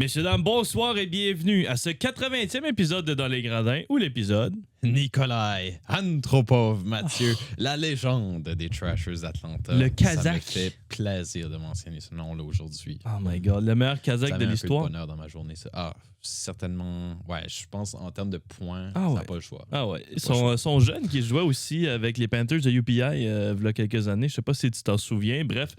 Messieurs, dames, bonsoir et bienvenue à ce 80e épisode de Dans les Gradins, ou l'épisode... Nikolai Antropov, Mathieu, la légende des Trashers d'Atlanta. Le Kazakh. Ça me fait plaisir de mentionner ce nom-là aujourd'hui. Oh my God, le meilleur Kazakh de l'histoire. Ça met un peu de bonheur dans ma journée, ça. Ah, certainement. Ouais, je pense en termes de points, Ah ça ouais. n'a pas le choix. Ah ouais. Son jeune qui jouait aussi avec les Panthers de UPI il y a quelques années. Je sais pas si tu t'en souviens. Bref.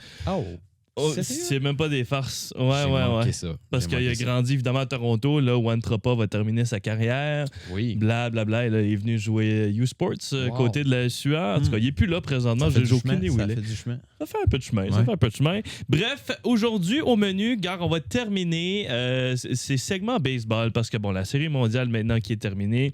Oh, c'est même pas des farces. J'ai manqué ça. Parce qu'il a grandi évidemment à Toronto, là où Antropov va terminer sa carrière. Oui. Blablabla. Il est venu jouer U-Sports, côté de la SUA. En tout cas, il est plus là présentement. J'ai aucune idée où il est. Ça fait du chemin. Ça fait un peu de chemin. Ouais. Ça fait un peu de chemin. Bref, aujourd'hui, au menu, gars, on va terminer ces segments baseball parce que, bon, la série mondiale maintenant qui est terminée.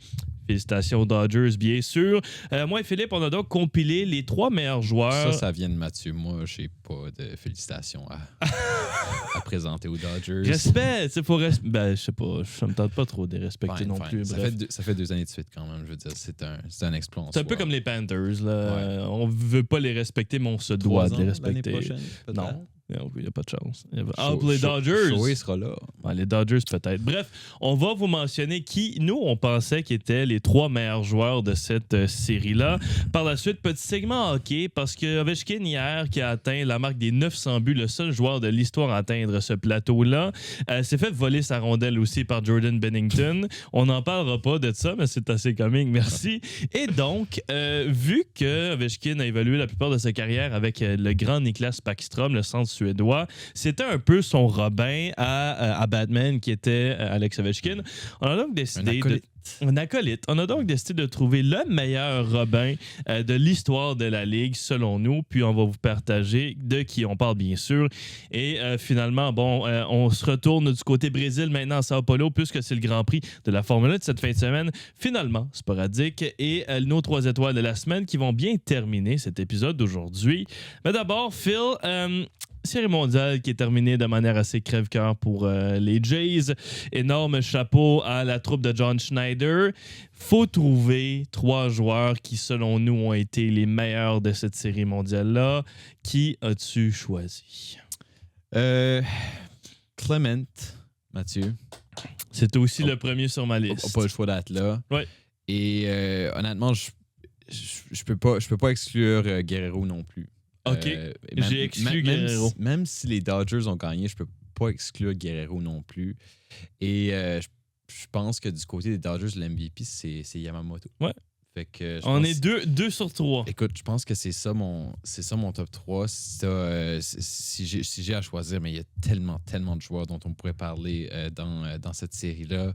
Félicitations aux Dodgers, bien sûr. Moi et Philippe, on a donc compilé les 3 meilleurs joueurs. Ça vient de Mathieu. Moi, j'ai pas de félicitations à présenter aux Dodgers. Respect, il faut ben, je sais pas, ça me tente pas trop de les respecter non plus. Ça fait 2 années de suite quand même, je veux dire, c'est un exploit. C'est un peu comme les Panthers, là. Ouais. On veut pas les respecter, mais on se doit de les respecter. L'année prochaine, non. Il n'y a pas de chance. Pour les Dodgers. Shohei sera là. Ouais, les Dodgers, peut-être. Bref, on va vous mentionner qui, nous, on pensait qui étaient les 3 meilleurs joueurs de cette série-là. Par la suite, petit segment hockey, parce que Ovechkin, hier, qui a atteint la marque des 900 buts, le seul joueur de l'histoire à atteindre ce plateau-là, s'est fait voler sa rondelle aussi par Jordan Bennington. On n'en parlera pas de ça, mais c'est assez comique, merci. Et donc, vu que Ovechkin a évolué la plupart de sa carrière avec le grand Niklas Backstrom, le centre suédois, c'était un peu son Robin à Batman qui était Alex Ovechkin. On a donc décidé un acolyte. On a donc décidé de trouver le meilleur Robin de l'histoire de la Ligue, selon nous. Puis on va vous partager de qui on parle, bien sûr. Et finalement, on se retourne du côté Brésil maintenant à Sao Paulo, puisque c'est le Grand Prix de la Formule 1 de cette fin de semaine. Finalement, sporadique. Et nos 3 étoiles de la semaine qui vont bien terminer cet épisode d'aujourd'hui. Mais d'abord, Phil... série mondiale qui est terminée de manière assez crève-cœur pour les Jays. Énorme chapeau à la troupe de John Schneider. Faut trouver 3 joueurs qui, selon nous, ont été les meilleurs de cette série mondiale-là. Qui as-tu choisi? Clement, Mathieu. C'était aussi le premier sur ma liste. Pas le choix d'être là. Ouais. Et honnêtement, je peux pas exclure Guerrero non plus. OK, j'ai exclu Guerrero. Même si les Dodgers ont gagné, je peux pas exclure Guerrero non plus. Et je pense que du côté des Dodgers, l'MVP, c'est Yamamoto. Ouais. Fait que on est 2 sur 3. Écoute, je pense que c'est ça mon top 3. Si j'ai à choisir, mais il y a tellement de joueurs dont on pourrait parler dans cette série-là.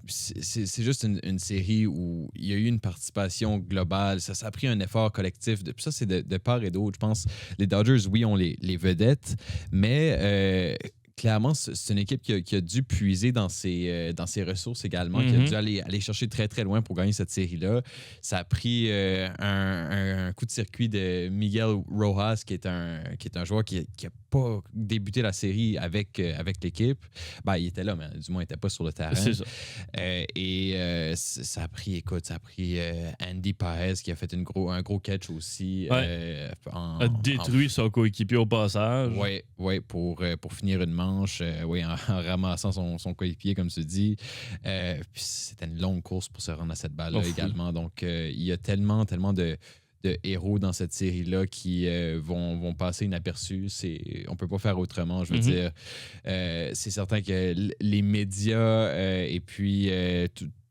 C'est juste une série où il y a eu une participation globale. Ça a pris un effort collectif. Puis ça, c'est de part et d'autre. Je pense les Dodgers, oui, ont les vedettes, mais... clairement, c'est une équipe qui a dû puiser dans ses ressources également, qui a dû aller chercher très, très loin pour gagner cette série-là. Ça a pris un coup de circuit de Miguel Rojas, qui est un joueur qui a pas débuté la série avec l'équipe. Ben, il était là, mais du moins, il n'était pas sur le terrain. C'est ça. Ça a pris Andy Paez, qui a fait un gros catch aussi. Ouais. A détruit son coéquipier au passage. Oui, pour finir une manche, en ramassant son coéquipier, comme tu dis. Puis c'était une longue course pour se rendre à cette balle-là également. Donc, il y a tellement de héros dans cette série-là qui vont passer inaperçus. On peut pas faire autrement, je veux dire. C'est certain que les médias et puis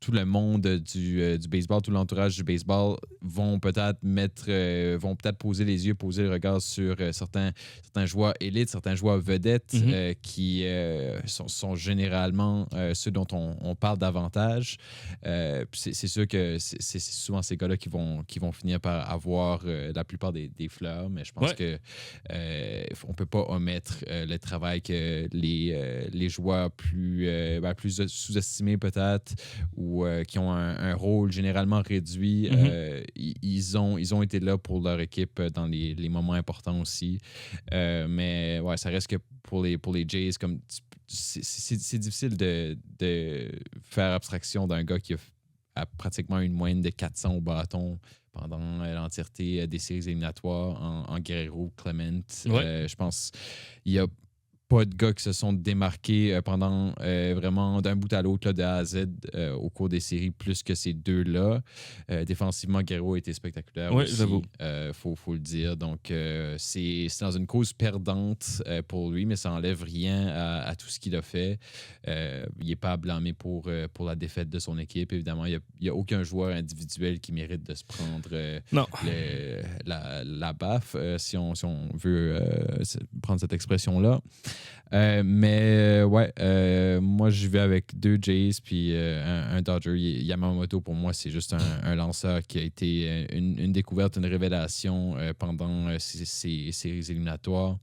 tout le monde du baseball, tout l'entourage du baseball vont peut-être poser le regard sur certains joueurs élites, certains joueurs vedettes qui sont généralement ceux dont on parle davantage. C'est sûr que c'est souvent ces gars-là qui vont finir par avoir la plupart des fleurs, mais je pense que on peut pas omettre le travail que les joueurs plus sous-estimés peut-être ou qui ont un rôle généralement réduit, ils ont été là pour leur équipe dans les moments importants aussi. Mais ouais, ça reste que pour les Jays, comme c'est difficile de faire abstraction d'un gars qui a pratiquement une moyenne de 400 au bâton pendant l'entièreté des séries éliminatoires en Guerrero, Clement. Je pense qu'il y a pas de gars qui se sont démarqués pendant vraiment d'un bout à l'autre, là, de A à Z, au cours des séries, plus que ces deux-là. Défensivement, Guerrero a été spectaculaire Oui, aussi. j'avoue. Faut le dire. Donc, c'est dans une cause perdante pour lui, mais ça n'enlève rien à tout ce qu'il a fait. Il n'est pas à blâmer pour la défaite de son équipe. Évidemment, il n'y a aucun joueur individuel qui mérite de se prendre Non. la baffe, si on veut prendre cette expression-là. Mais moi je vais avec 2 Jays puis un Dodger. Yamamoto, pour moi, c'est juste un lanceur qui a été une découverte, une révélation pendant ces séries éliminatoires.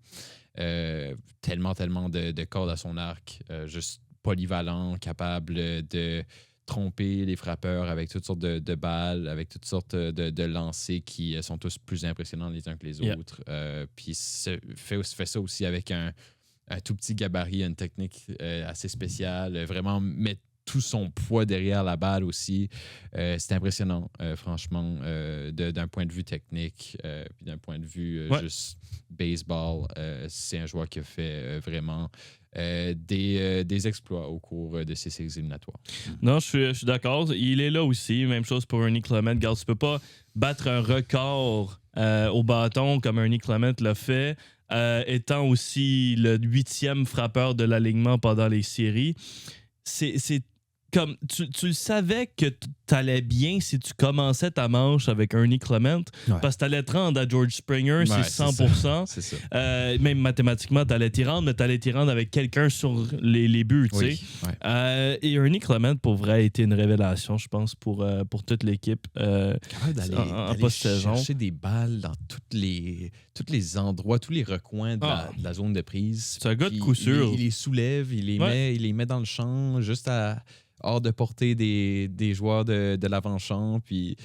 Tellement de cordes à son arc, juste polyvalent, capable de tromper les frappeurs avec toutes sortes de balles, avec toutes sortes de lancers qui sont tous plus impressionnants les uns que les autres. Puis fait ça aussi avec un tout petit gabarit, une technique assez spéciale, vraiment mettre tout son poids derrière la balle aussi. C'est impressionnant, franchement, d'un point de vue technique, puis d'un point de vue juste baseball. C'est un joueur qui a fait vraiment des exploits au cours de ces séries éliminatoires. Non, je suis d'accord. Il est là aussi. Même chose pour Ernie Clement. Regarde, tu peux pas battre un record au bâton comme Ernie Clement l'a fait, étant aussi le 8e frappeur de l'alignement pendant les séries. C'est comme tu le savais que t'allais bien si tu commençais ta manche avec Ernie Clement, parce que t'allais te rendre à George Springer, c'est 100%. C'est ça. Même mathématiquement, t'allais t'y rendre, mais t'allais t'y rendre avec quelqu'un sur les buts, tu sais. Ouais. Et Ernie Clement, pour vrai, a été une révélation, je pense, pour toute l'équipe. Capable d'aller chercher des balles dans tous les endroits, tous les recoins de la zone de prise. C'est un gars de coup sûr. Il les soulève, il les met dans le champ, juste hors de portée des joueurs de l'avant-champ, puis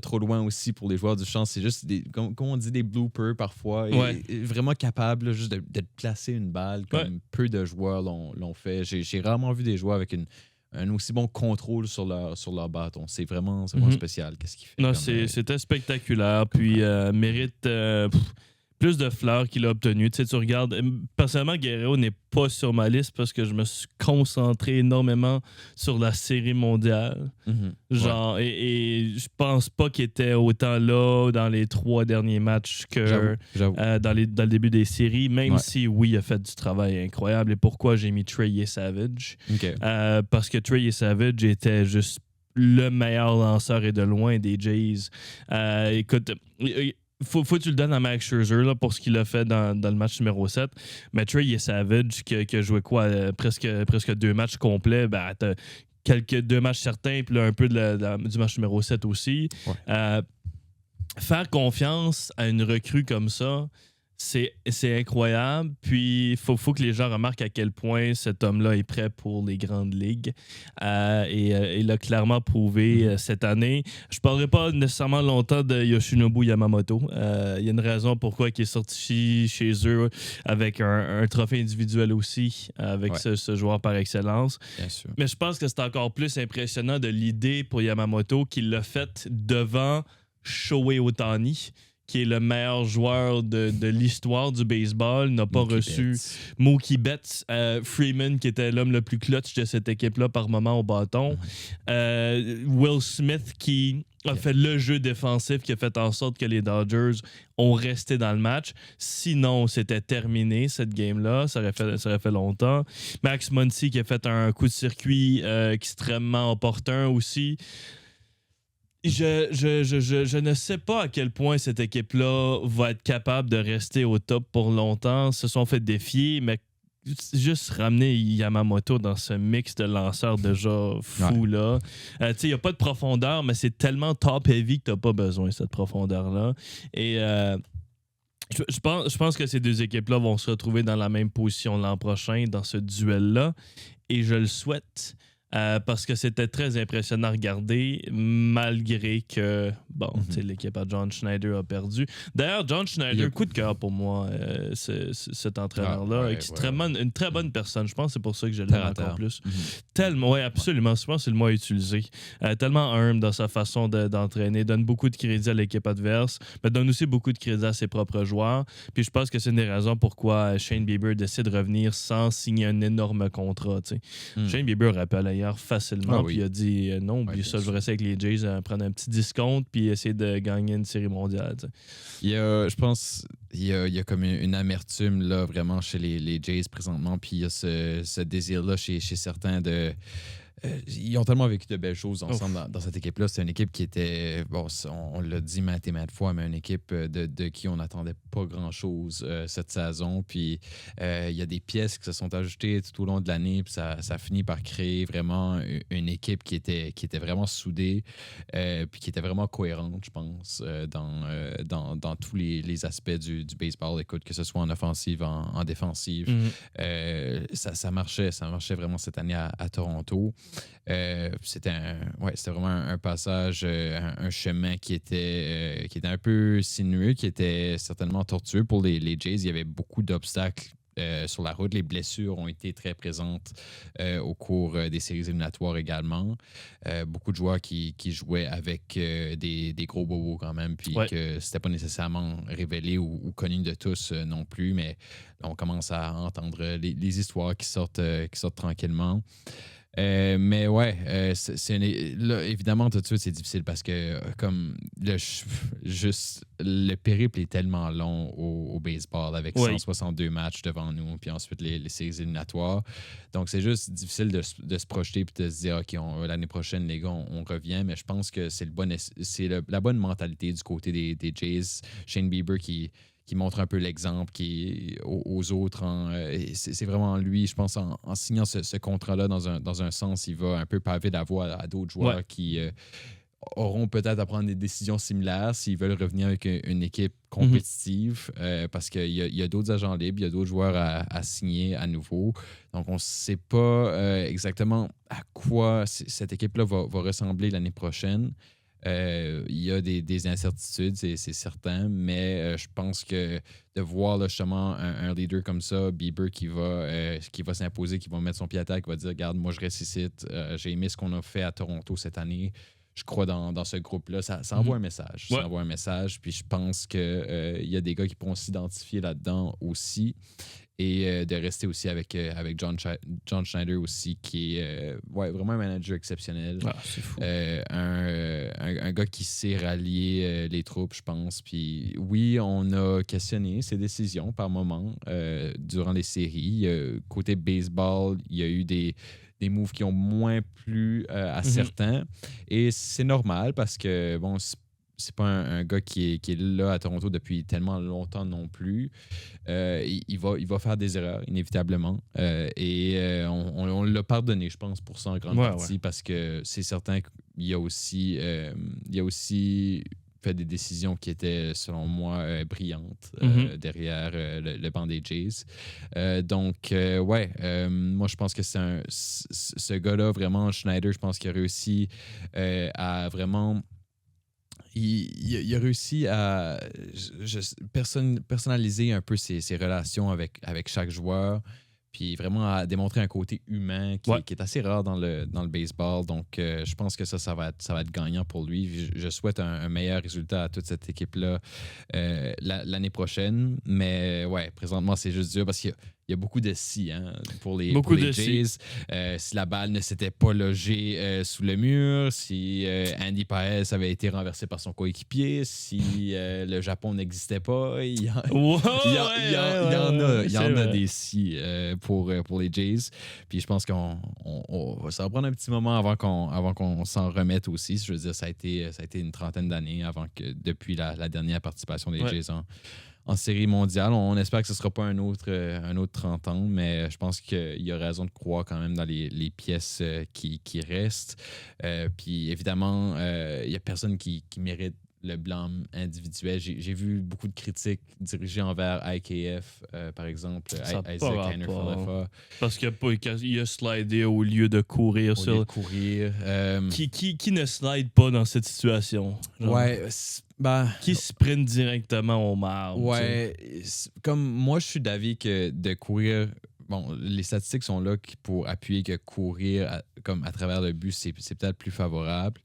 trop loin aussi pour les joueurs du champ. C'est juste, comme on dit, des bloopers parfois. Et vraiment capable là, juste de placer une balle comme peu de joueurs l'ont fait. J'ai rarement vu des joueurs avec un aussi bon contrôle sur leur bâton. C'est vraiment spécial. Qu'est-ce qu'il fait? Non, c'était spectaculaire. Puis mérite plus de fleurs qu'il a obtenues. Tu sais, tu regardes. Personnellement, Guerrero n'est pas sur ma liste parce que je me suis concentré énormément sur la série mondiale. Genre, et je pense pas qu'il était autant là dans les 3 derniers matchs que j'avoue. Dans le début des séries, même si, oui, il a fait du travail incroyable. Et pourquoi j'ai mis Trey Savage? Parce que Trey Savage était juste le meilleur lanceur et de loin des Jays. Écoute, faut que tu le donnes à Max Scherzer là, pour ce qu'il a fait dans le match numéro 7. Mais Trey Savage, qui a joué presque 2 matchs complets, ben, t'as 2 matchs certains, puis là, un peu du match numéro 7 aussi. Faire confiance à une recrue comme ça, c'est incroyable. Puis, il faut que les gens remarquent à quel point cet homme-là est prêt pour les grandes ligues. Et il l'a clairement prouvé cette année. Je ne parlerai pas nécessairement longtemps de Yoshinobu Yamamoto. Il y a une raison pourquoi il est sorti chez eux avec un trophée individuel aussi, avec ce joueur par excellence. Bien sûr. Mais je pense que c'est encore plus impressionnant de l'idée pour Yamamoto qu'il l'a fait devant Shohei Ohtani, qui est le meilleur joueur de l'histoire du baseball, n'a pas reçu Mookie Betts, Freeman, qui était l'homme le plus clutch de cette équipe-là par moment au bâton, Will Smith, qui a fait le jeu défensif qui a fait en sorte que les Dodgers ont resté dans le match. Sinon, c'était terminé, cette game-là. Ça aurait fait longtemps. Max Muncy, qui a fait un coup de circuit extrêmement opportun aussi. Je ne sais pas à quel point cette équipe-là va être capable de rester au top pour longtemps. Ils se sont fait défier, mais juste ramener Yamamoto dans ce mix de lanceurs déjà fou-là. Il n'y a pas de profondeur, mais c'est tellement top-heavy que tu n'as pas besoin de cette profondeur-là. Et je pense que ces 2 équipes-là vont se retrouver dans la même position l'an prochain, dans ce duel-là. Et je le souhaite. Parce que c'était très impressionnant à regarder, malgré que bon, l'équipe à John Schneider a perdu. D'ailleurs, John Schneider, coup de cœur pour moi, cet entraîneur-là. Une très bonne personne. Je pense que c'est pour ça que je l'aime encore plus. Tellement, oui, absolument. Je pense que c'est le mot utilisé. Tellement humble dans sa façon d'entraîner. Donne beaucoup de crédit à l'équipe adverse, mais donne aussi beaucoup de crédit à ses propres joueurs. Puis je pense que c'est une des raisons pourquoi Shane Bieber décide de revenir sans signer un énorme contrat. Shane Bieber aurait pu aller ailleurs facilement, puis il a dit non, puis ça, je vais rester avec les Jays, prendre un petit discount, puis essayer de gagner une série mondiale. Je pense il y a comme une amertume là, vraiment chez les Jays présentement, puis il y a ce désir-là chez certains de. Ils ont tellement vécu de belles choses ensemble dans cette équipe-là. C'est une équipe qui était, bon, on l'a dit maintes et maintes fois, mais une équipe de qui on n'attendait pas grand-chose cette saison. Puis il y a des pièces qui se sont ajoutées tout au long de l'année, puis ça finit par créer vraiment une équipe qui était vraiment soudée, puis qui était vraiment cohérente, je pense, dans tous les aspects du baseball. Écoute, que ce soit en offensive, en défensive, ça marchait vraiment cette année à Toronto. C'était vraiment un passage, un chemin qui était un peu sinueux, qui était certainement tortueux pour les Jays. Il y avait beaucoup d'obstacles sur la route. Les blessures ont été très présentes au cours des séries éliminatoires également. Beaucoup de joueurs qui jouaient avec des gros bobos quand même, puis que c'était pas nécessairement révélé ou connu de tous non plus, mais on commence à entendre les histoires qui sortent tranquillement. Mais ouais, là, évidemment, tout de suite, c'est difficile parce que comme le périple est tellement long au baseball avec 162 matchs devant nous, puis ensuite les séries éliminatoires. Donc, c'est juste difficile de se projeter puis de se dire, OK, l'année prochaine, les gars, on revient. Mais je pense que c'est la bonne mentalité du côté des Jays. Shane Bieber qui montre un peu l'exemple aux autres. C'est vraiment lui, je pense, en signant ce contrat-là, dans un sens, il va un peu paver la voie à d'autres joueurs qui auront peut-être à prendre des décisions similaires s'ils veulent revenir avec une équipe compétitive, parce qu'il y a d'autres agents libres, il y a d'autres joueurs à signer à nouveau. Donc, on ne sait pas exactement à quoi cette équipe-là va ressembler l'année prochaine. Il y a des incertitudes, c'est certain, mais je pense que de voir là, justement un leader comme ça, Bieber, qui va s'imposer, qui va mettre son pied à terre, qui va dire, regarde, moi je reste ici, j'ai aimé ce qu'on a fait à Toronto cette année, je crois dans ce groupe-là, ça envoie un message. Ça envoie un message, puis je pense qu'il y a des gars qui pourront s'identifier là-dedans aussi. Et de rester aussi avec John Schneider aussi, qui est vraiment un manager exceptionnel. C'est fou. Un gars qui sait rallier les troupes, je pense. Puis oui, on a questionné ses décisions par moment durant les séries. Côté baseball, il y a eu des moves qui ont moins plu à certains. Et c'est normal parce que, bon, c'est pas un gars qui est là à Toronto depuis tellement longtemps non plus. Il va faire des erreurs, inévitablement. On l'a pardonné, je pense, pour ça en grande partie, parce que c'est certain qu'il a aussi fait des décisions qui étaient, selon moi, brillantes derrière le banc des Jays. Moi, je pense que ce gars-là, vraiment, Schneider, je pense qu'il a réussi à vraiment... Il a réussi à personnaliser un peu ses relations avec chaque joueur, puis vraiment à démontrer un côté humain qui est assez rare dans le baseball. Donc, je pense que ça va être gagnant pour lui. Je souhaite un meilleur résultat à toute cette équipe-là l'année prochaine. Mais ouais, présentement, c'est juste dur parce qu'il y a beaucoup de si pour les Jays. Si la balle ne s'était pas logée sous le mur, si Andy Paez avait été renversé par son coéquipier, si le Japon n'existait pas, il y en a des si pour les Jays. Puis je pense ça va prendre un petit moment avant qu'on s'en remette aussi. Je veux dire, ça a été une trentaine d'années depuis la dernière participation des Jays en série mondiale. On espère que ce ne sera pas un autre 30 ans, mais je pense qu'il y a raison de croire quand même dans les pièces qui restent. Puis évidemment, il n'y a personne qui mérite le blâme individuel. J'ai vu beaucoup de critiques dirigées envers IKF, par exemple, Ça a Isaac pas Heiner rapport. Falefa. Parce qu'il a slidé au lieu de courir. Au lieu de courir. Qui ne slide pas dans cette situation? Genre, Ouais, qui sprint directement au marbre? ouais. Comme moi, je suis d'avis que de courir. Bon, les statistiques sont là pour appuyer que courir comme à travers le but, c'est peut-être plus favorable.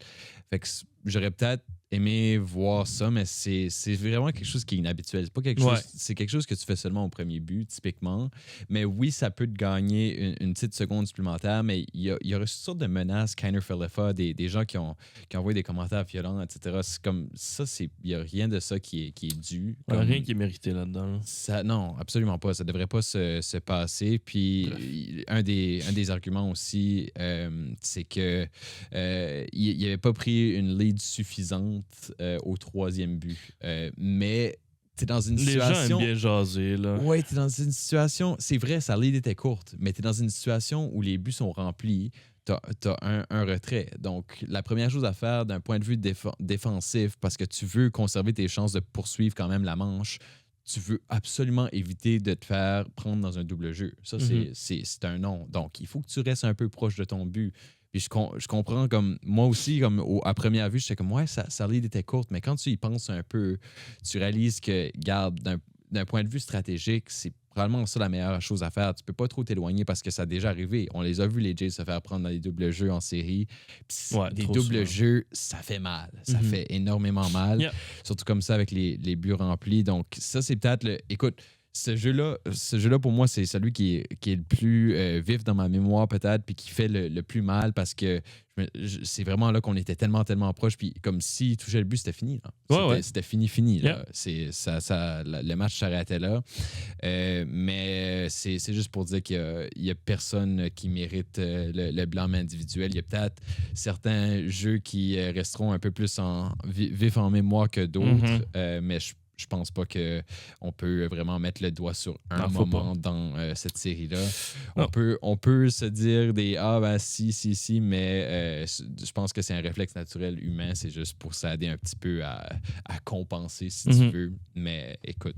Fait que j'aurais peut-être aimé voir ça, mais c'est vraiment quelque chose qui est inhabituel. C'est pas quelque chose, c'est quelque chose que tu fais seulement au premier but, typiquement. Mais oui, ça peut te gagner une petite seconde supplémentaire, mais il y a reçu toutes sortes de menaces, Kiner Falefa, des gens qui envoient des commentaires violents, etc. C'est comme ça, il n'y a rien de ça qui est dû. Ouais, Comme, rien qui est mérité là-dedans. ça, non, absolument pas. Ça devrait pas se passer. Puis un des arguments aussi, c'est que il n'avait pas pris une lead suffisante au troisième but. Mais t'es dans une situation... Les gens aiment bien jaser, là. Ouais, t'es dans une situation... C'est vrai, sa lead était courte, mais t'es dans une situation où les buts sont remplis. T'as un retrait. Donc, la première chose à faire d'un point de vue défensif, parce que tu veux conserver tes chances de poursuivre quand même la manche, tu veux absolument éviter de te faire prendre dans un double jeu. Ça, c'est un non. Donc, il faut que tu restes un peu proche de ton but. Puis je comprends, comme moi aussi, comme à première vue, j'étais comme, ouais, sa lead était courte, mais quand tu y penses un peu, tu réalises que, garde, d'un point de vue stratégique, c'est probablement ça la meilleure chose à faire. Tu peux pas trop t'éloigner parce que ça a déjà arrivé. On les a vus, les Jays, se faire prendre dans les doubles jeux en série. Des doubles jeux, ça fait mal. Ça fait énormément mal. Yeah. Surtout comme ça avec les buts remplis. Donc, ça, c'est peut-être le... Écoute, ce jeu-là, pour moi, c'est celui qui est le plus vif dans ma mémoire, peut-être, puis qui fait le plus mal parce que c'est vraiment là qu'on était tellement proche. Puis comme s'il touchait le but, c'était fini. C'était fini. Là. Yeah. Le match s'arrêtait là. Mais c'est juste pour dire qu'il n'y a personne qui mérite le blâme individuel. Il y a peut-être certains jeux qui resteront un peu plus vifs en mémoire que d'autres, mais je pense pas qu'on peut vraiment mettre le doigt sur un moment dans cette série-là. On peut se dire si, mais je pense que c'est un réflexe naturel humain. C'est juste pour s'aider un petit peu à compenser, si tu veux. Mais écoute,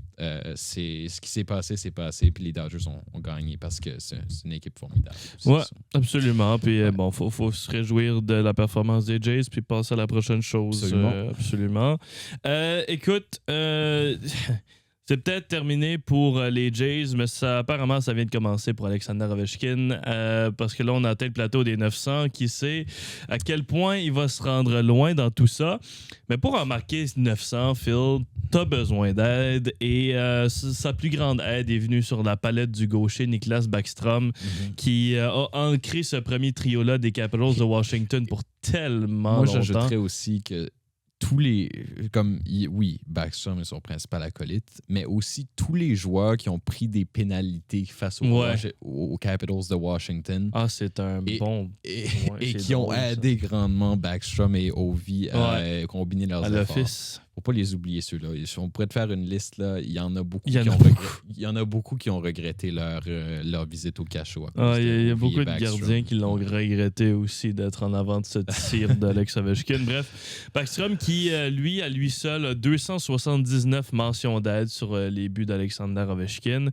c'est ce qui s'est passé, puis les Dodgers ont gagné parce que c'est une équipe formidable. Oui, absolument. Puis faut se réjouir de la performance des Jays puis passer à la prochaine chose. Absolument. Écoute, c'est peut-être terminé pour les Jays, mais apparemment, ça vient de commencer pour Alexander Ovechkin parce que là, on a atteint le plateau des 900. Qui sait à quel point il va se rendre loin dans tout ça. Mais pour en marquer 900, Phil, t'as besoin d'aide et sa plus grande aide est venue sur la palette du gaucher Nicklas Backstrom qui a ancré ce premier trio-là des Capitals de Washington pour tellement longtemps. Moi, j'ajouterais aussi que tous les... oui, Backstrom est son principal acolyte, mais aussi tous les joueurs qui ont pris des pénalités face aux Capitals de Washington. Ah, c'est un bon... Et qui ont aidé grandement Backstrom et Ovi à combiner leurs efforts. Faut pas les oublier, ceux-là. On pourrait te faire une liste, là. Il y en a beaucoup qui ont regretté leur visite au cachot. Il y a beaucoup de gardiens qui l'ont regretté aussi d'être en avant de ce tir d'Alex Ovechkin. Bref, Backstrom qui, à lui seul, a 279 mentions d'aide sur les buts d'Alexander Ovechkin.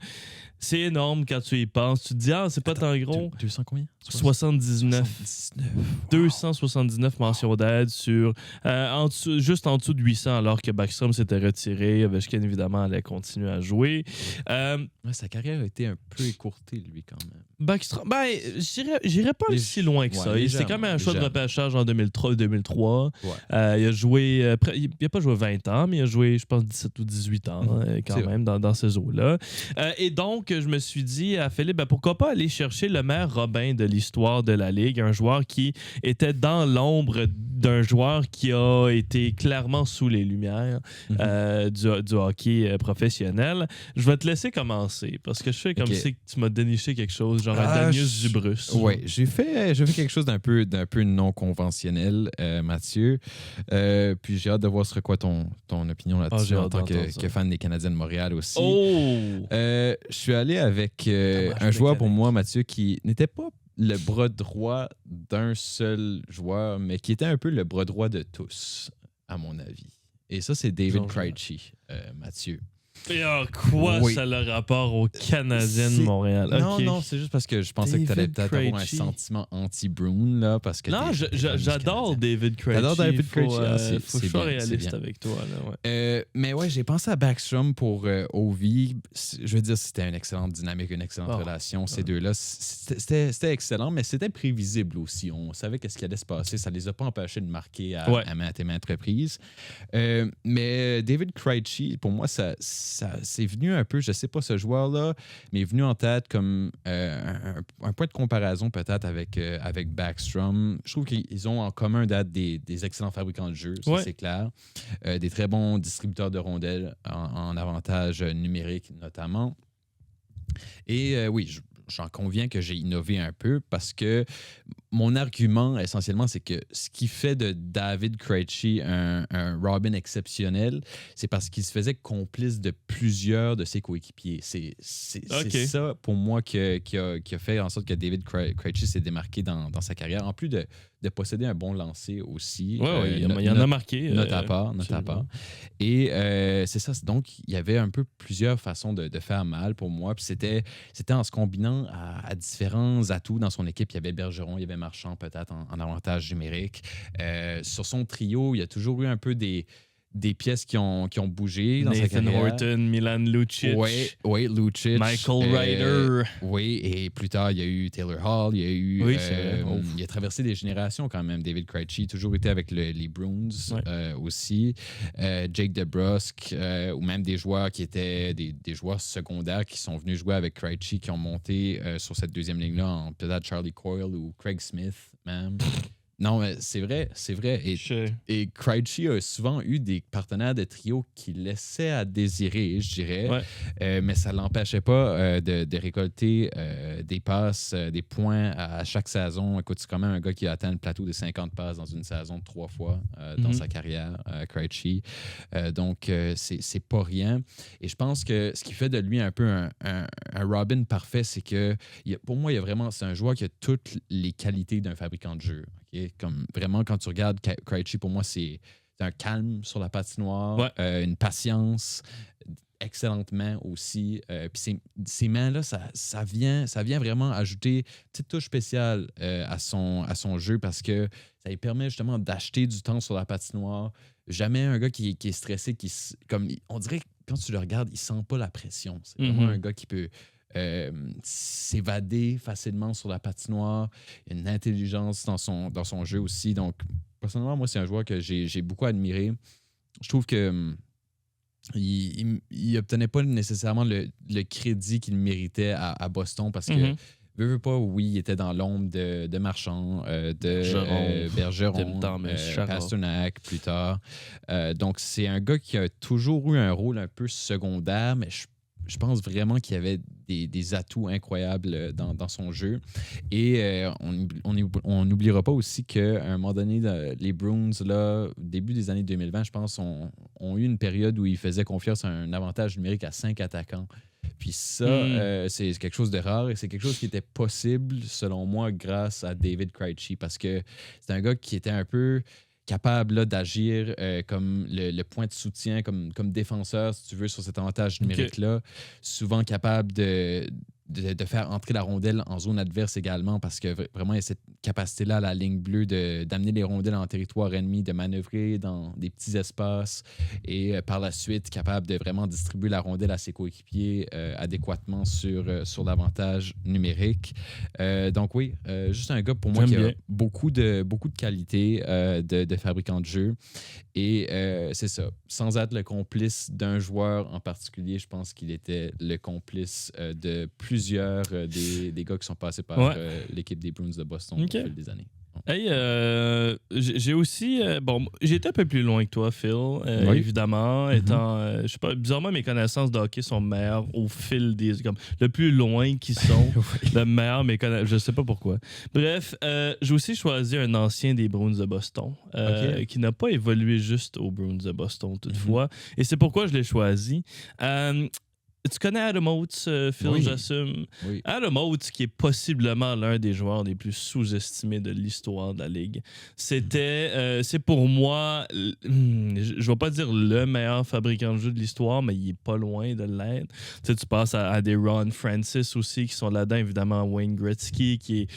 C'est énorme quand tu y penses. Tu te dis, c'est pas tant gros. 200 combien? 79. 279 mentions d'aide sur juste en dessous de 800 alors que Backstrom s'était retiré. Ovechkin, évidemment, allait continuer à jouer. Sa carrière a été un peu écourtée, lui, quand même. Backstrom, j'irais pas si loin que ça. C'est quand même un choix de repêchage en 2003. Ouais. Il a joué... il n'a pas joué 20 ans, mais il a joué, je pense, 17 ou 18 ans quand même dans ces eaux-là. Et donc, je me suis dit à Philippe, pourquoi pas aller chercher le meilleur Robin de l'histoire de la Ligue, un joueur qui était dans l'ombre d'un joueur qui a été clairement sous les lumières du hockey professionnel. Je vais te laisser commencer parce que je fais comme si tu m'as déniché quelque chose, genre un Danius Dubrus. Oui, j'ai fait quelque chose d'un peu non conventionnel, Mathieu. Puis j'ai hâte de voir ce quoi ton opinion là-dessus en tant que fan des Canadiens de Montréal aussi. Je suis allé avec un joueur pour moi, Mathieu, qui n'était pas le bras droit d'un seul joueur, mais qui était un peu le bras droit de tous, à mon avis. Et ça, c'est David Krejci, Mathieu. Et quoi ça a le rapport aux Canadiens de Montréal? Non, okay. non, c'est juste parce que je pensais que tu allais peut-être avoir un sentiment anti-Bruin, là, parce que... Non, j'adore David Krejci. J'adore David Krejci. Faut que je sois réaliste avec toi. Là, ouais. Mais ouais, j'ai pensé à Backstrom pour Ovi. Je veux dire, c'était une excellente dynamique, une excellente relation, ces deux-là. C'était excellent, mais c'était prévisible aussi. On savait qu'est-ce qui allait se passer. Ça les a pas empêchés de marquer à maintes et maintes reprises. Mais David Krejci, pour moi, c'est venu un peu, je sais pas ce joueur-là, mais est venu en tête comme un point de comparaison peut-être avec Backstrom. Je trouve qu'ils ont en commun d'être des excellents fabricants de jeux, ça c'est clair. Des très bons distributeurs de rondelles en avantage numérique notamment. Et oui, j'en conviens que j'ai innové un peu parce que mon argument, essentiellement, c'est que ce qui fait de David Krejci un Robin exceptionnel, c'est parce qu'il se faisait complice de plusieurs de ses coéquipiers. C'est ça, pour moi, qui a fait en sorte que David Krejci s'est démarqué dans sa carrière, en plus de posséder un bon lancer aussi. Oui, il y en a marqué. Note à part. Et c'est ça. Donc, il y avait un peu plusieurs façons de faire mal pour moi. Puis c'était en se combinant à différents atouts dans son équipe. Il y avait Bergeron, il y avait Marchand peut-être en avantage numérique. Sur son trio, il y a toujours eu un peu des pièces qui ont bougé dans sa carrière. Nathan Horton, Milan Lucic. Oui, Lucic. Michael Ryder. Oui, et plus tard, il y a eu Taylor Hall. Il y a eu... il a traversé des générations quand même, David Krejci. Toujours été avec les Bruins aussi. Jake DeBrusk, ou même des joueurs qui étaient des joueurs secondaires qui sont venus jouer avec Krejci, qui ont monté sur cette deuxième ligne-là, peut-être Charlie Coyle ou Craig Smith, même. Non, mais c'est vrai. Et Krejci a souvent eu des partenaires de trio qui laissaient à désirer, je dirais. Ouais. Mais ça ne l'empêchait pas de récolter des passes, des points à chaque saison. Écoute, c'est quand même un gars qui a atteint le plateau des 50 passes dans une saison 3 fois dans sa carrière, Krejci. Donc, c'est pas rien. Et je pense que ce qui fait de lui un peu un Robin parfait, c'est que pour moi, c'est un joueur qui a toutes les qualités d'un fabricant de jeu. Okay? Comme vraiment, quand tu regardes Krejci, pour moi, c'est un calme sur la patinoire, une patience, excellentes mains aussi. Puis ces mains-là, ça vient vraiment ajouter une petite touche spéciale à son jeu parce que ça lui permet justement d'acheter du temps sur la patinoire. Jamais un gars qui est stressé, on dirait que quand tu le regardes, il sent pas la pression. C'est vraiment un gars qui peut s'évader facilement sur la patinoire, une intelligence dans son jeu aussi. Donc, personnellement, moi, c'est un joueur que j'ai beaucoup admiré. Je trouve que il obtenait pas nécessairement le crédit qu'il méritait à Boston parce que veut pas, oui, il était dans l'ombre de Marchand, de Bergeron, Pasternak plus tard. Donc, c'est un gars qui a toujours eu un rôle un peu secondaire, mais je pense vraiment qu'il y avait des atouts incroyables dans son jeu. Et on n'oubliera pas aussi qu'à un moment donné, les Bruins, là, début des années 2020, je pense, ont eu une période où ils faisaient confiance à un avantage numérique à 5 attaquants. Puis ça, c'est quelque chose de rare et c'est quelque chose qui était possible, selon moi, grâce à David Krejci parce que c'est un gars qui était un peu capable là, d'agir comme le point de soutien, comme défenseur, si tu veux, sur cet avantage numérique-là. Souvent capable de faire entrer la rondelle en zone adverse également parce que vraiment, il y a cette capacité-là à la ligne bleue d'amener les rondelles en territoire ennemi, de manœuvrer dans des petits espaces et par la suite, capable de vraiment distribuer la rondelle à ses coéquipiers adéquatement sur l'avantage numérique. Donc oui, juste un gars pour moi qui a beaucoup de qualités de fabricant de jeu. Et c'est ça. Sans être le complice d'un joueur en particulier, je pense qu'il était le complice de plusieurs des gars qui sont passés par l'équipe des Bruins de Boston au fil des années. Hey, j'ai aussi... j'ai été un peu plus loin que toi, Phil, évidemment. Étant, je sais pas, bizarrement, mes connaissances de hockey sont meilleures au fil des... Comme, le plus loin qu'ils sont, le meilleur, mes connaissances... Je sais pas pourquoi. Bref, j'ai aussi choisi un ancien des Bruins de Boston, qui n'a pas évolué juste aux Bruins de Boston, toutefois. Et c'est pourquoi je l'ai choisi. Tu connais Adam Oates, Phil, Oui. j'assume. Oui. Adam Oates, qui est possiblement l'un des joueurs les plus sous-estimés de l'histoire de la Ligue. C'est pour moi, je ne vais pas dire le meilleur fabricant de jeux de l'histoire, mais il est pas loin de l'être. Tu passes à des Ron Francis aussi qui sont là-dedans, évidemment Wayne Gretzky, qui est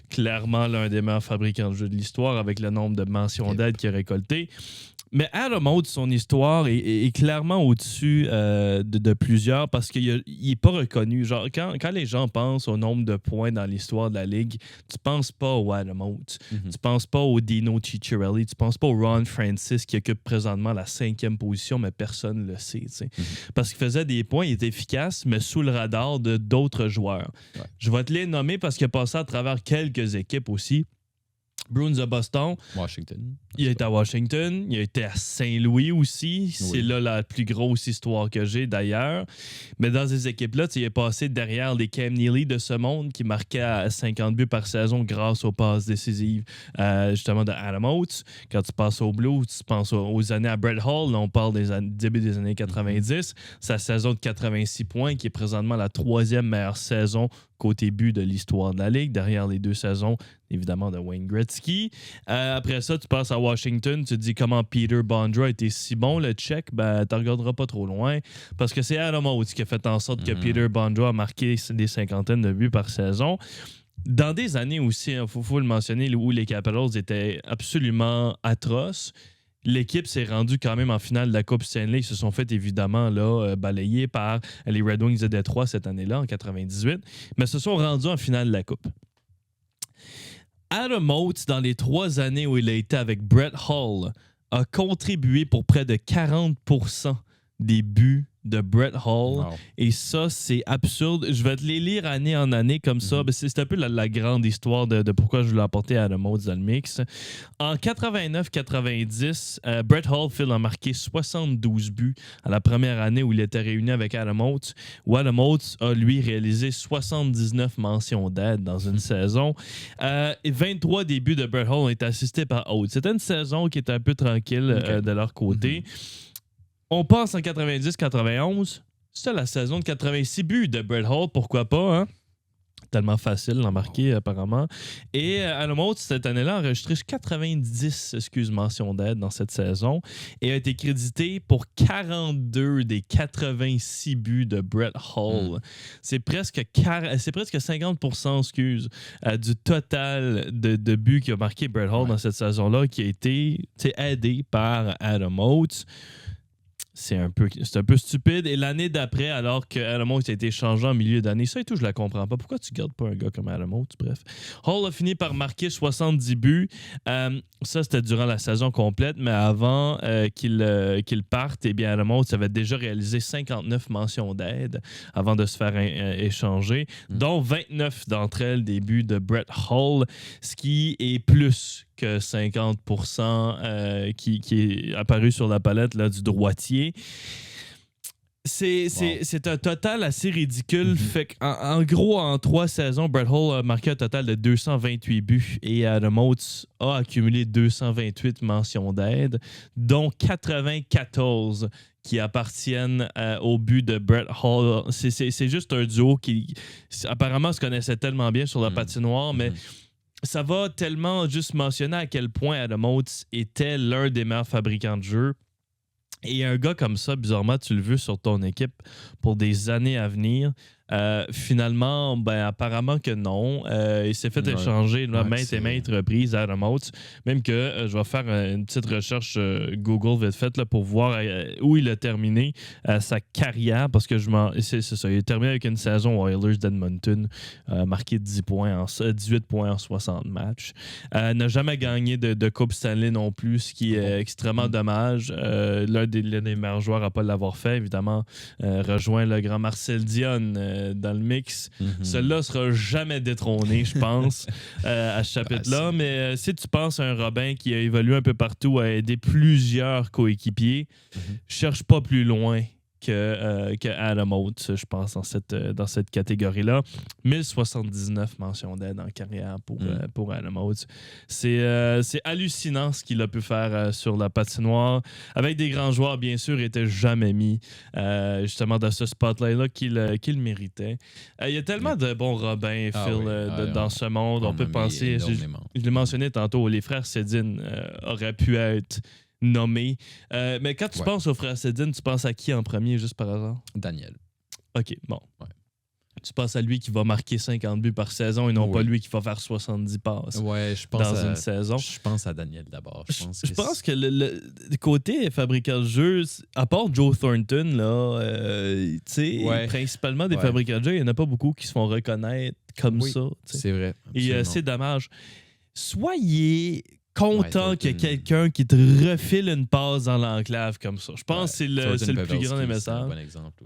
clairement l'un des meilleurs fabricants de jeux de l'histoire avec le nombre de mentions d'aide qu'il a récolté. Mais Adam Oates, son histoire est clairement au-dessus de plusieurs parce qu'il n'est pas reconnu. Genre, quand les gens pensent au nombre de points dans l'histoire de la Ligue, tu penses pas au Adam Oates. Tu penses pas au Dino Ciccarelli. Tu penses pas au Ron Francis qui occupe présentement la 5e position, mais personne ne le sait. Parce qu'il faisait des points, il était efficace, mais sous le radar de d'autres joueurs. Ouais. Je vais te les nommer parce qu'il a passé à travers quelques équipes aussi. Bruins de Boston. Washington. Il a été à Washington. Il a été à Saint-Louis aussi. C'est Oui. là la plus grosse histoire que j'ai d'ailleurs. Mais dans ces équipes-là, il est passé derrière les Cam Neely de ce monde qui marquaient à 50 buts par saison grâce aux passes décisives justement de Adam Oates. Quand tu passes aux Blues, tu penses aux années à Brett Hull. Là, on parle début des années 90. Sa saison de 86 points qui est présentement la 3e meilleure saison côté but de l'histoire de la Ligue, derrière les 2 saisons, évidemment, de Wayne Gretzky. Après ça, tu passes à Washington, tu te dis comment Peter Bondra était si bon, le Tchèque, ben, tu ne regarderas pas trop loin, parce que c'est Adam Oates qui a fait en sorte que Peter Bondra a marqué des cinquantaines de buts par saison. Dans des années aussi, il faut le mentionner, où les Capitals étaient absolument atroces, l'équipe s'est rendue quand même en finale de la Coupe Stanley. Ils se sont fait évidemment balayer par les Red Wings de Détroit cette année-là, en 98, mais se sont rendus en finale de la Coupe. Adam Oates, dans les 3 années où il a été avec Brett Hull, a contribué pour près de 40% des buts de Brett Hull. Wow. Et ça, c'est absurde. Je vais te les lire année en année comme ça. Mais c'est un peu la grande histoire de pourquoi je voulais apporter Adam Oates dans le mix. En 89-90, Brett Hull a marqué 72 buts à la première année où il était réuni avec Adam Oates, où Adam Oates a, lui, réalisé 79 mentions d'aide dans une saison. Et 23 débuts de Brett Hull ont été assistés par Oates. C'était une saison qui était un peu tranquille de leur côté. On passe en 90-91. C'était la saison de 86 buts de Brett Hull. Pourquoi pas, hein? Tellement facile d'en marquer, apparemment. Et Adam Oates, cette année-là, a enregistré 90 mentions d'aide dans cette saison et a été crédité pour 42 des 86 buts de Brett Hull. C'est presque 50% du total de buts qu'a marqué Brett Hull dans cette saison-là, qui a été aidé par Adam Oates. C'est un peu stupide. Et l'année d'après, alors que Adam Oates a été changé en milieu d'année, ça et tout, je la comprends pas. Pourquoi tu gardes pas un gars comme Adam Oates? Bref. Hull a fini par marquer 70 buts. Ça, c'était durant la saison complète, mais avant qu'il parte, eh bien, Adam Oates avait déjà réalisé 59 mentions d'aide avant de se faire échanger, dont 29 d'entre elles des buts de Brett Hull, ce qui est plus que 50% qui est apparu sur la palette là, du droitier. C'est un total assez ridicule. Fait en gros, en 3 saisons, Brett Hull a marqué un total de 228 buts et Adam Oates a accumulé 228 mentions d'aide, dont 94 qui appartiennent au but de Brett Hull. C'est juste un duo qui apparemment se connaissait tellement bien sur la patinoire, mais ça va tellement juste mentionner à quel point Adam Oates était l'un des meilleurs fabricants de jeux. Et un gars comme ça, bizarrement, tu le veux sur ton équipe pour des années à venir. Finalement, apparemment que non. Il s'est fait échanger maintes reprises à Adam Oates. Même que je vais faire une petite recherche Google vite fait là, pour voir où il a terminé sa carrière. Parce que c'est ça. Il a terminé avec une saison aux Oilers d'Edmonton, marqué 18 points en 60 matchs. N'a jamais gagné de Coupe Stanley non plus, ce qui est extrêmement dommage. L'un des meilleurs joueurs à ne pas l'avoir fait, évidemment, rejoint le grand Marcel Dionne dans le mix. Celui-là sera jamais détrôné, je pense, à ce chapitre-là. Mais si tu penses à un Robin qui a évolué un peu partout, a aidé plusieurs coéquipiers, cherche pas plus loin. que Adam Oates, je pense, dans cette catégorie-là. 1079 mentions d'aide en carrière pour Adam Oates. C'est hallucinant ce qu'il a pu faire sur la patinoire. Avec des grands joueurs, bien sûr, il n'était jamais mis justement dans ce spotlight-là qu'il méritait. Il y a tellement de bons Robin, Phil, dans ce monde. On peut penser, je l'ai mentionné tantôt, les frères Sedin auraient pu être nommés. Mais quand tu penses aux frères Sedin, tu penses à qui en premier, juste par hasard? Daniel. OK, bon. Ouais. Tu penses à lui qui va marquer 50 buts par saison et non pas lui qui va faire 70 passes une saison. Je pense à Daniel d'abord. Je pense que le côté fabricant de jeux, à part Joe Thornton, là, principalement des fabricants de jeux, il n'y en a pas beaucoup qui se font reconnaître comme ça. C'est vrai. Et c'est dommage. Soyez content qu'il y ait quelqu'un qui te refile une passe dans l'enclave comme ça. Je pense que c'est le plus grand des messages.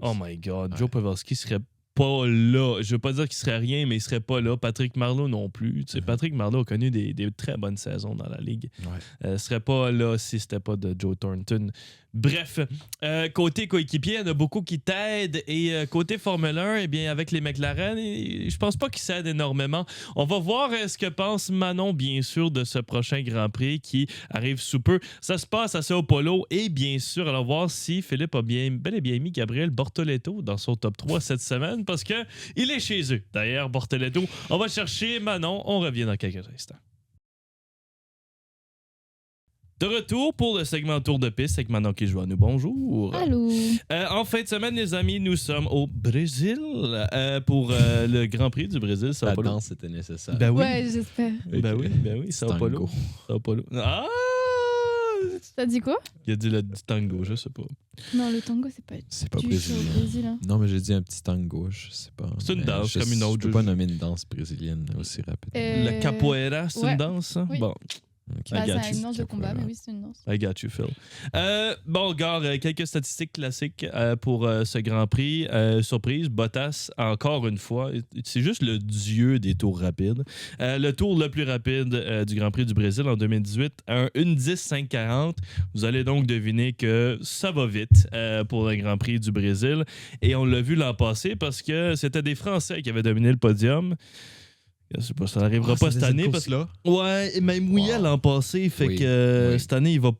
Oh my God, Joe Pavelski serait pas là. Je veux pas dire qu'il serait rien, mais il serait pas là. Patrick Marleau non plus. Patrick Marleau a connu des très bonnes saisons dans la Ligue. Serait pas là si c'était pas de Joe Thornton. Bref, côté coéquipier, il y en a beaucoup qui t'aident. Et côté Formule 1, eh bien, avec les McLaren, je pense pas qu'ils s'aident énormément. On va voir ce que pense Manon, bien sûr, de ce prochain Grand Prix qui arrive sous peu. Ça se passe à Sao Paulo. Et bien sûr, allons voir si Philippe a bel et bien mis Gabriel Bortoleto dans son top 3 cette semaine parce qu'il est chez eux. D'ailleurs, Bortoleto, on va chercher Manon. On revient dans quelques instants. De retour pour le segment Tour de piste avec Manon qui joue à nous. Bonjour. Allô. En fin de semaine, les amis, nous sommes au Brésil pour le Grand Prix du Brésil. La danse, c'était nécessaire. Ben oui. Ouais, j'espère. Ben oui, Sao Paulo. Ah! T'as dit quoi? Il a dit du tango, je sais pas. Non, le tango, c'est pas brésilien. Au Brésil, hein. Non, mais j'ai dit un petit tango, je sais pas. C'est une danse comme une autre. Je peux pas nommer une danse brésilienne aussi rapide. Le capoeira, c'est une danse? Oui. Bon. Okay. C'est une danse de combat, mais oui, c'est une danse. I got you, Phil. Bon, gars, quelques statistiques classiques pour ce Grand Prix. Surprise, Bottas, encore une fois, c'est juste le dieu des tours rapides. Le tour le plus rapide du Grand Prix du Brésil en 2018, un 1:10.540. Vous allez donc deviner que ça va vite pour le Grand Prix du Brésil. Et on l'a vu l'an passé parce que c'était des Français qui avaient dominé le podium. Je sais pas, ça n'arrivera pas cette année. Ouais, et même Mouillet l'an passé, fait que cette année, il va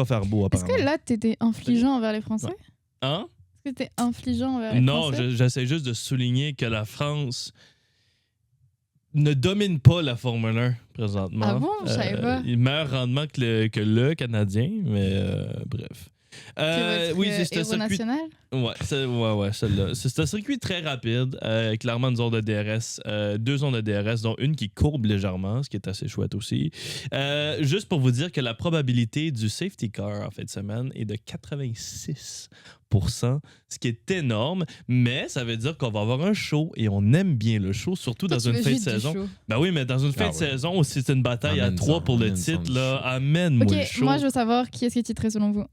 faire beau, apparemment. Est-ce que là, t'étais infligeant envers les Français? Hein? Est-ce que t'es infligeant envers les Français? Non, j'essaie juste de souligner que la France ne domine pas la Formule 1 présentement. Ah bon? Je savais pas. Il meilleur rendement que le Canadien, mais bref. Oui, c'est un circuit national. Ouais, celle-là. C'est un circuit très rapide, clairement une zone de DRS, 2 zones de DRS, dont une qui courbe légèrement, ce qui est assez chouette aussi. Juste pour vous dire que la probabilité du safety car en fin de semaine est de 86%, ce qui est énorme, mais ça veut dire qu'on va avoir un show et on aime bien le show, surtout dans une fin de saison. Ben oui, mais dans une fin de saison, si c'est une bataille à 3 pour le titre, là, amène-moi le show. Moi, je veux savoir qui est-ce qui est titré selon vous.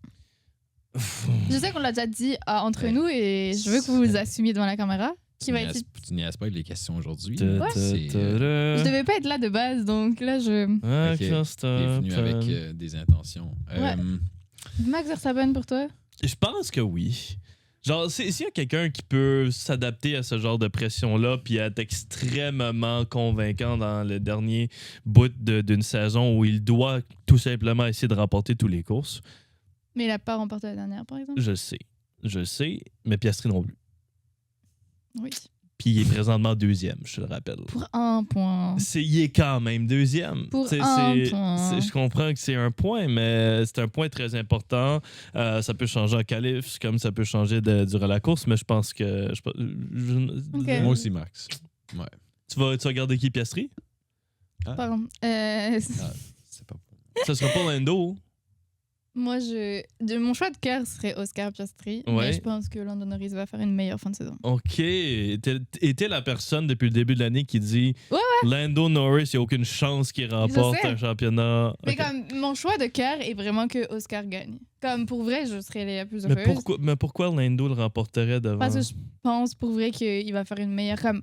Je sais qu'on l'a déjà dit entre nous et je veux que vous vous assumiez devant la caméra. Qui va être... Tu niaises pas avec les questions aujourd'hui. Je devais pas être là de base, donc là je... Ok, t'es venu avec des intentions. Max Verstappen pour toi? Je pense que oui. Genre, s'il y a quelqu'un qui peut s'adapter à ce genre de pression-là puis être extrêmement convaincant dans le dernier bout d'une saison où il doit tout simplement essayer de remporter toutes les courses... Mais il n'a pas remporté la dernière, par exemple? Je sais, mais Piastri non plus. Oui. Puis il est présentement 2e, je te le rappelle. Pour 1 point. Il est quand même 2e. Pour 1 point. Je comprends que c'est un point, mais c'est un point très important. Ça peut changer en qualif, comme ça peut changer durant la course, mais je pense que... Okay. Moi aussi, Max. Ouais. Tu vas garder qui, Piastri? Pardon. C'est pas bon. Ça sera pas Lando. Moi, mon choix de cœur serait Oscar Piastri, mais je pense que Lando Norris va faire une meilleure fin de saison. OK. T'es la personne depuis le début de l'année qui dit Lando Norris, il n'y a aucune chance qu'il remporte un championnat. Mais comme mon choix de cœur est vraiment que Oscar gagne. Comme pour vrai, je serais la plus heureuse. Mais pourquoi Lando le remporterait devant? Parce que je pense pour vrai qu'il va faire une meilleure fin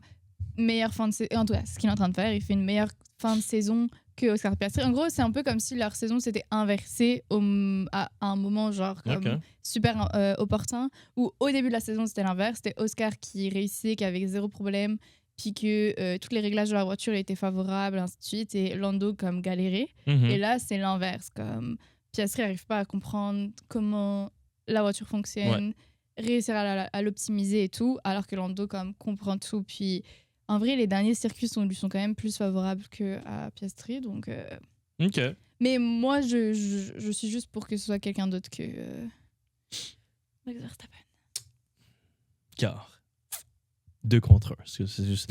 de saison. En tout cas, ce qu'il est en train de faire, il fait une meilleure fin de saison que Oscar Piastri. En gros, c'est un peu comme si leur saison s'était inversée à un moment genre comme super opportun, où au début de la saison, c'était l'inverse. C'était Oscar qui réussissait, qui avait 0 problème, puis que tous les réglages de la voiture étaient favorables, ainsi de suite, et Lando comme galérait. Et là, c'est l'inverse. Comme Piastri n'arrive pas à comprendre comment la voiture fonctionne, réussir à l'optimiser et tout, alors que Lando comme comprend tout. Puis en vrai, les derniers circuits lui sont quand même plus favorables qu'à Piastri. Donc, OK. Mais moi, je suis juste pour que ce soit quelqu'un d'autre que Max Verstappen. Car 2 contre 1. C'est juste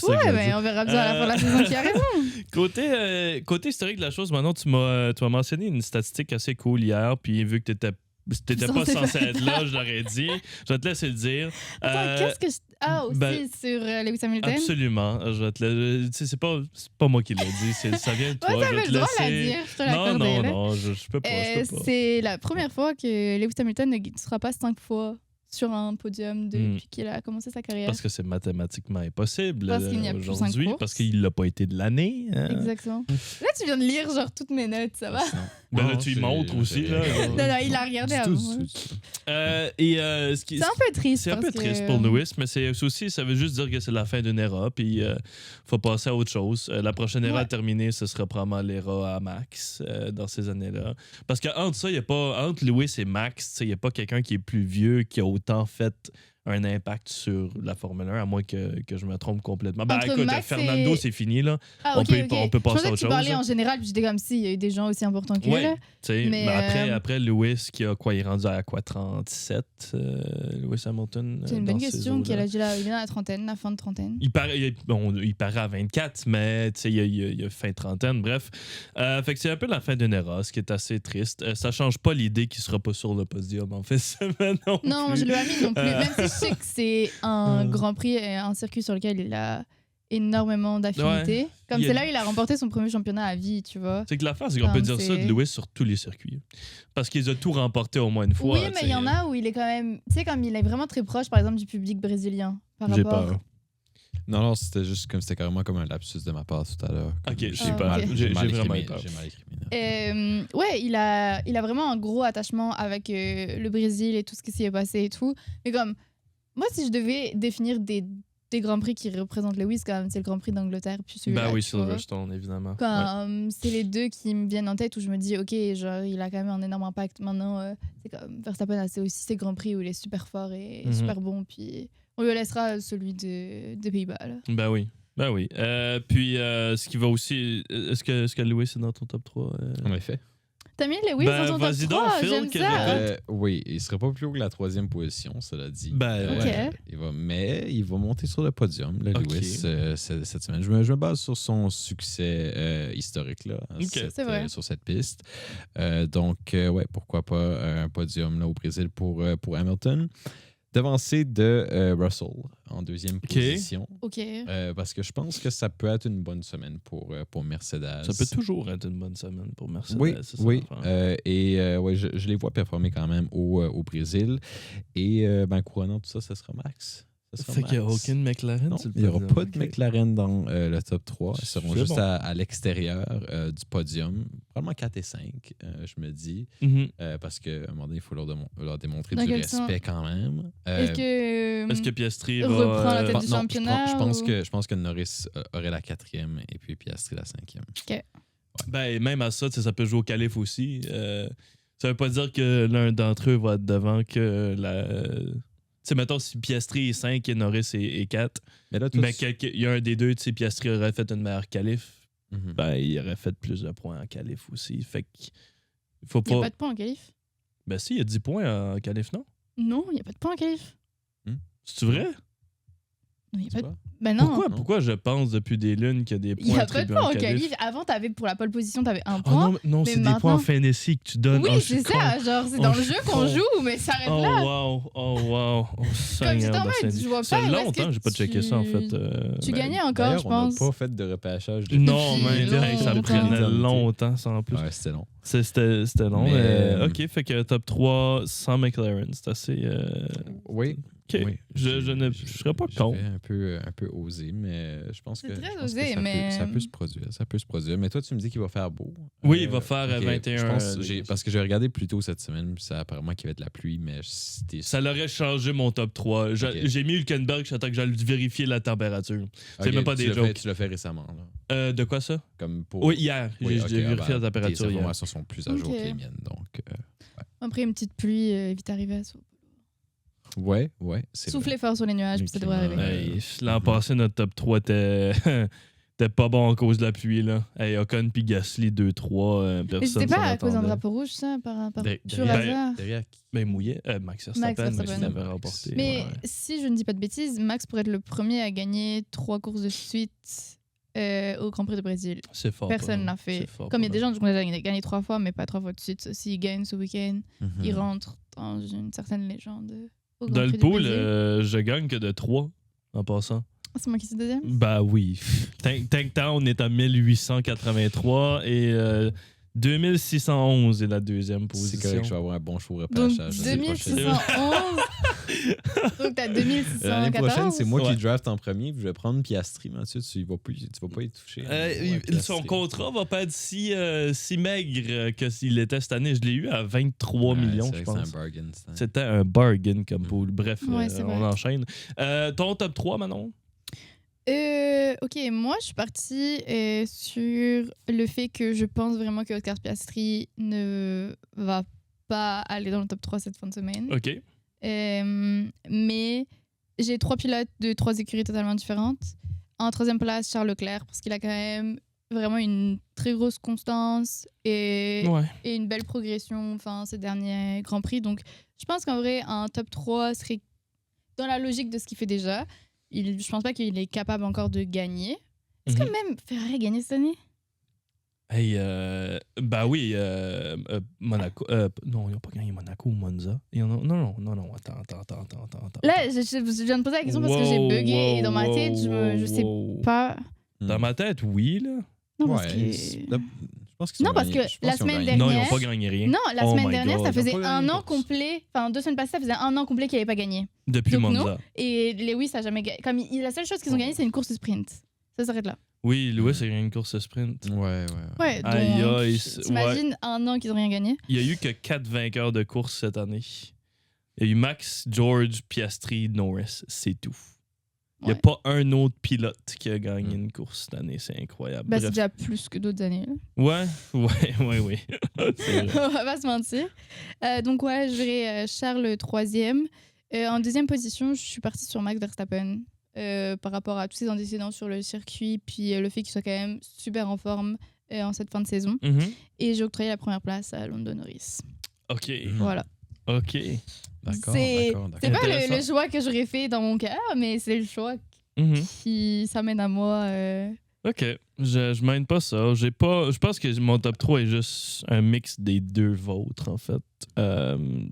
ça. Ouais, mais on verra bien à la fin de la saison qui a raison. Côté historique de la chose, maintenant, tu m'as mentionné une statistique assez cool hier, puis vu que t'étais pas censé être là, je l'aurais dit. Je vais te laisser le dire. Attends, qu'est-ce que aussi sur Lewis Hamilton? Absolument. Je vais te le... C'est pas moi qui l'ai dit, ça vient de toi. Ouais, t'avais le droit de la dire, je te l'accorde. Non, je peux pas. C'est la première fois que Lewis Hamilton ne sera pas 5 fois sur un podium depuis qu'il a commencé sa carrière. Parce que c'est mathématiquement impossible parce qu'il n'y a plus 5 aujourd'hui, parce qu'il l'a pas été de l'année. Hein? Exactement. Là, tu viens de lire genre toutes mes notes, ça va? Ben là, tu y montres aussi. Là. Non, il a regardé avant. C'est un peu triste. C'est un peu triste pour Lewis, mais c'est aussi, ça veut juste dire que c'est la fin d'une era, puis faut passer à autre chose. La prochaine era terminée, ce sera probablement l'era à Max dans ces années-là. Parce qu'entre ça, entre Lewis et Max, il n'y a pas quelqu'un qui est plus vieux qui a autant fait un impact sur la Formule 1, à moins que je me trompe complètement. Ben, écoute, Fernando, c'est fini, là. Ah, on peut passer à autre chose. Je parlais en général, puis j'étais comme si il y a eu des gens aussi importants que lui. Mais après, Lewis, il est rendu à quoi, 37, Lewis Hamilton? C'est une bonne question. Quel âge il a? Il est dans la trentaine, la fin de trentaine. Il paraît à 24, mais il a fin trentaine, bref. Fait que c'est un peu la fin d'une era, ce qui est assez triste. Ça change pas l'idée qu'il sera pas sur le podium, en fait. Non, je le mis non plus. Même si je sais que c'est un Grand Prix et un circuit sur lequel il a énormément d'affinités. Comme c'est là où il a remporté son premier championnat à vie, tu vois. C'est que l'affaire, c'est qu'on peut dire ça de Lewis sur tous les circuits. Parce qu'il a tout remporté au moins une fois. Oui, mais il y en a où il est quand même... Tu sais, comme il est vraiment très proche, par exemple, du public brésilien. J'ai peur. Non, c'était juste comme c'était carrément comme un lapsus de ma part tout à l'heure. Ok, j'ai vraiment peur. J'ai mal écrit. Ouais, il a vraiment un gros attachement avec le Brésil et tout ce qui s'y est passé et tout. Mais comme, moi, si je devais définir des Grands Prix qui représentent Lewis, comme c'est le Grand Prix d'Angleterre, puis celui-là. Bah oui, Silverstone, évidemment. Comme c'est les deux qui me viennent en tête où je me dis, ok, genre, il a quand même un énorme impact. Maintenant, c'est comme Verstappen a aussi ses Grands Prix où il est super fort et super bon, puis on lui laissera celui des Pays-Bas. Là. Bah oui. Puis, ce qui va aussi. Est-ce que Lewis est dans ton top 3 En effet. T'as mis Lewis dans ton top 3? J'aime ça. Oui, il serait pas plus haut que la 3e position, cela dit. Il va monter sur le podium, Lewis, cette semaine. Je me base sur son succès historique là, sur cette piste. Donc, pourquoi pas un podium là, au Brésil pour Hamilton. Devancé de Russell en 2e position. Parce que je pense que ça peut être une bonne semaine pour Mercedes. Ça peut toujours être une bonne semaine pour Mercedes. Oui. Je les vois performer quand même au Brésil. Et couronnant tout ça, ce sera Max. Fait qu'il n'y a aucune McLaren. Non, il n'y aura pas de McLaren dans le top 3. Ils seront juste à l'extérieur du podium. Probablement 4 et 5, je me dis. Parce qu'à un moment donné, il faut leur démontrer du respect quand même. Est-ce que Piastri reprend la tête du championnat? Je pense que Norris aurait la 4e et puis Piastri la 5e. OK. Ben, même à ça, ça peut jouer au qualif aussi. Ça veut pas dire que l'un d'entre eux va être devant que la... Tu sais, mettons, si Piastri est 5 et Norris est 4, mais il y a un des deux, tu sais, Piastri aurait fait une meilleure qualif, il aurait fait plus de points en qualif aussi. Fait qu'il faut pas... Il n'y a pas de points en qualif? Ben si, il y a 10 points en qualif, non? Non, il n'y a pas de points en qualif. C'est-tu vrai? Non, il n'y a pas de... Ben non. Pourquoi je pense depuis des lunes qu'il y a des points attribués en qualif? Il n'y a pas de points en qualif. Avant, pour la pole position, tu avais un point. Non, c'est des points en fantasy que tu donnes. Oui, c'est ça. Genre, c'est dans le jeu qu'on joue, mais ça arrête là. Oh, wow. Comme tu t'en mets, je vois pas. Ça fait longtemps que j'ai pas checké ça, en fait. Tu gagnais encore, je pense. On n'a pas fait de repêchage. Non, mais ça prenait longtemps, ça, en plus. Ouais, c'était long. C'était long. OK, fait que top 3 sans McLaren. C'est assez... Oui. OK. Oui, Je serais pas je contre. fais un peu osé, mais je pense C'est que, très je pense osé, que ça, mais- ça peut se produire. Ça peut se produire. Mais toi, tu me dis qu'il va faire beau. Oui, il va faire ok. 21. Je pense, parce que j'ai regardé plus tôt cette semaine, puis ça apparemment qu'il y avait de la pluie, mais c'était... Ça l'aurait changé mon top 3. J'ai mis Hülkenberg, j'attends que j'aille vérifier la température. C'est même pas des jokes. Tu l'as fait récemment, là. De quoi ça? Comme pour... Oui, hier. Oui, J'ai vérifié la Tes température hier. informations sont plus à jour Ok. que les miennes, donc... Après une petite pluie, vite arriver à Ouais, c'est souffler fort sur les nuages, puis ça devrait Effectivement, arriver. Hey, L'an passé, notre top 3 était pas bon à cause de la pluie. Là. Hey, Ocon puis Gasly 2-3. Mais Personne c'était pas s'en à cause d'un attendait. drapeau rouge, ça, par pur Derrière- hasard. Derrière qui? Ben mouillé. Max Verstappen, Verstappen. mais l'avait remporté. Mais ouais. si je ne dis pas de bêtises, Max pourrait être le premier à gagner 3 courses de suite au Grand Prix de Brésil. C'est fort. Personne pas l'a mal. fait. C'est fort Comme il y a pas des mal. gens qui ont déjà gagné 3 fois, mais pas 3 fois de suite. S'il gagne ce week-end, il Mhm. rentre dans une certaine légende. Au Grand Dans Prix le du pool, Brésil. je gagne que de 3 en passant. Ah, c'est moi qui suis deuxième? Bah oui. Tank Town est à 1883 et 2611 est la deuxième C'est position. correct, je vais avoir un bon show au Donc repêchage l'année prochaine. 2611. Donc t'as 2614. L'année prochaine, c'est moi Ouais. qui draft en premier, puis je vais prendre Piastri, mais ensuite, tu vas pas y toucher. Ouais, Son Piastri. contrat va pas être si maigre que s'il était cette année. Je l'ai eu à 23 Ouais, millions, c'est je vrai que pense. C'est un bargain. cette année. C'était un bargain comme pool. Bref, Ouais, c'est on vrai. enchaîne. Ton top 3, Manon? Ok, moi je suis partie sur le fait que je pense vraiment que Oscar Piastri ne va pas aller dans le top 3 cette fin de semaine. OK. Mais j'ai 3 pilotes de 3 écuries totalement différentes. En troisième place, Charles Leclerc, parce qu'il a quand même vraiment une très grosse constance et une belle progression ces derniers Grands Prix. Donc je pense qu'en vrai, un top 3 serait dans la logique de ce qu'il fait déjà. Je pense pas qu'il est capable encore de gagner. Est-ce que même Ferrari a gagné cette année? Hey, bah oui, Monaco. Non, ils n'ont pas gagné Monaco ou Monza. Non, attends. Là, je viens de poser la question parce que j'ai bugué et dans ma tête, je sais pas. Dans ma tête, oui, là. Non, parce Ouais, que... je pense qu'ils ont Non, parce gagné. que Je pense la qu'ils ont semaine gagné. Non, ils dernière- n'ont pas gagné rien. Non, la Oh semaine my dernière, God. ça Ils ont faisait pas gagné un une an course. complet. Enfin, 2 semaines passées, ça faisait un an complet qu'il n'avait pas gagné. Depuis Donc, Monza. Et Lewis a jamais gagné. Comme la seule chose qu'ils ont gagné, c'est une course sprint. Ça s'arrête là. Oui, Lewis a gagné une course sprint. Ouais. Ouais, donc Aïe, aïe, t'imagines un an qu'ils n'ont rien gagné. Il y a eu que 4 vainqueurs de course cette année. Il y a eu Max, George, Piastri, Norris. C'est tout. Il n'y a Ouais. pas un autre pilote qui a gagné une course cette année. C'est incroyable. Bah, c'est Bref. déjà plus que d'autres années. là. Ouais. C'est vrai. On va pas se mentir. Donc ouais, je verrai Charles 3e. En deuxième position, je suis partie sur Max Verstappen par rapport à tous ses antécédents sur le circuit, puis le fait qu'il soit quand même super en forme en cette fin de saison. Mhm. Et j'ai octroyé la première place à Lando Norris. OK. Voilà. OK. D'accord, C'est d'accord. c'est pas Intéressant. le choix que j'aurais fait dans mon cœur, mais c'est le choix Mhm. qui s'amène à moi. OK. Je mène pas ça. Je pense que mon top 3 est juste un mix des deux vôtres, en fait.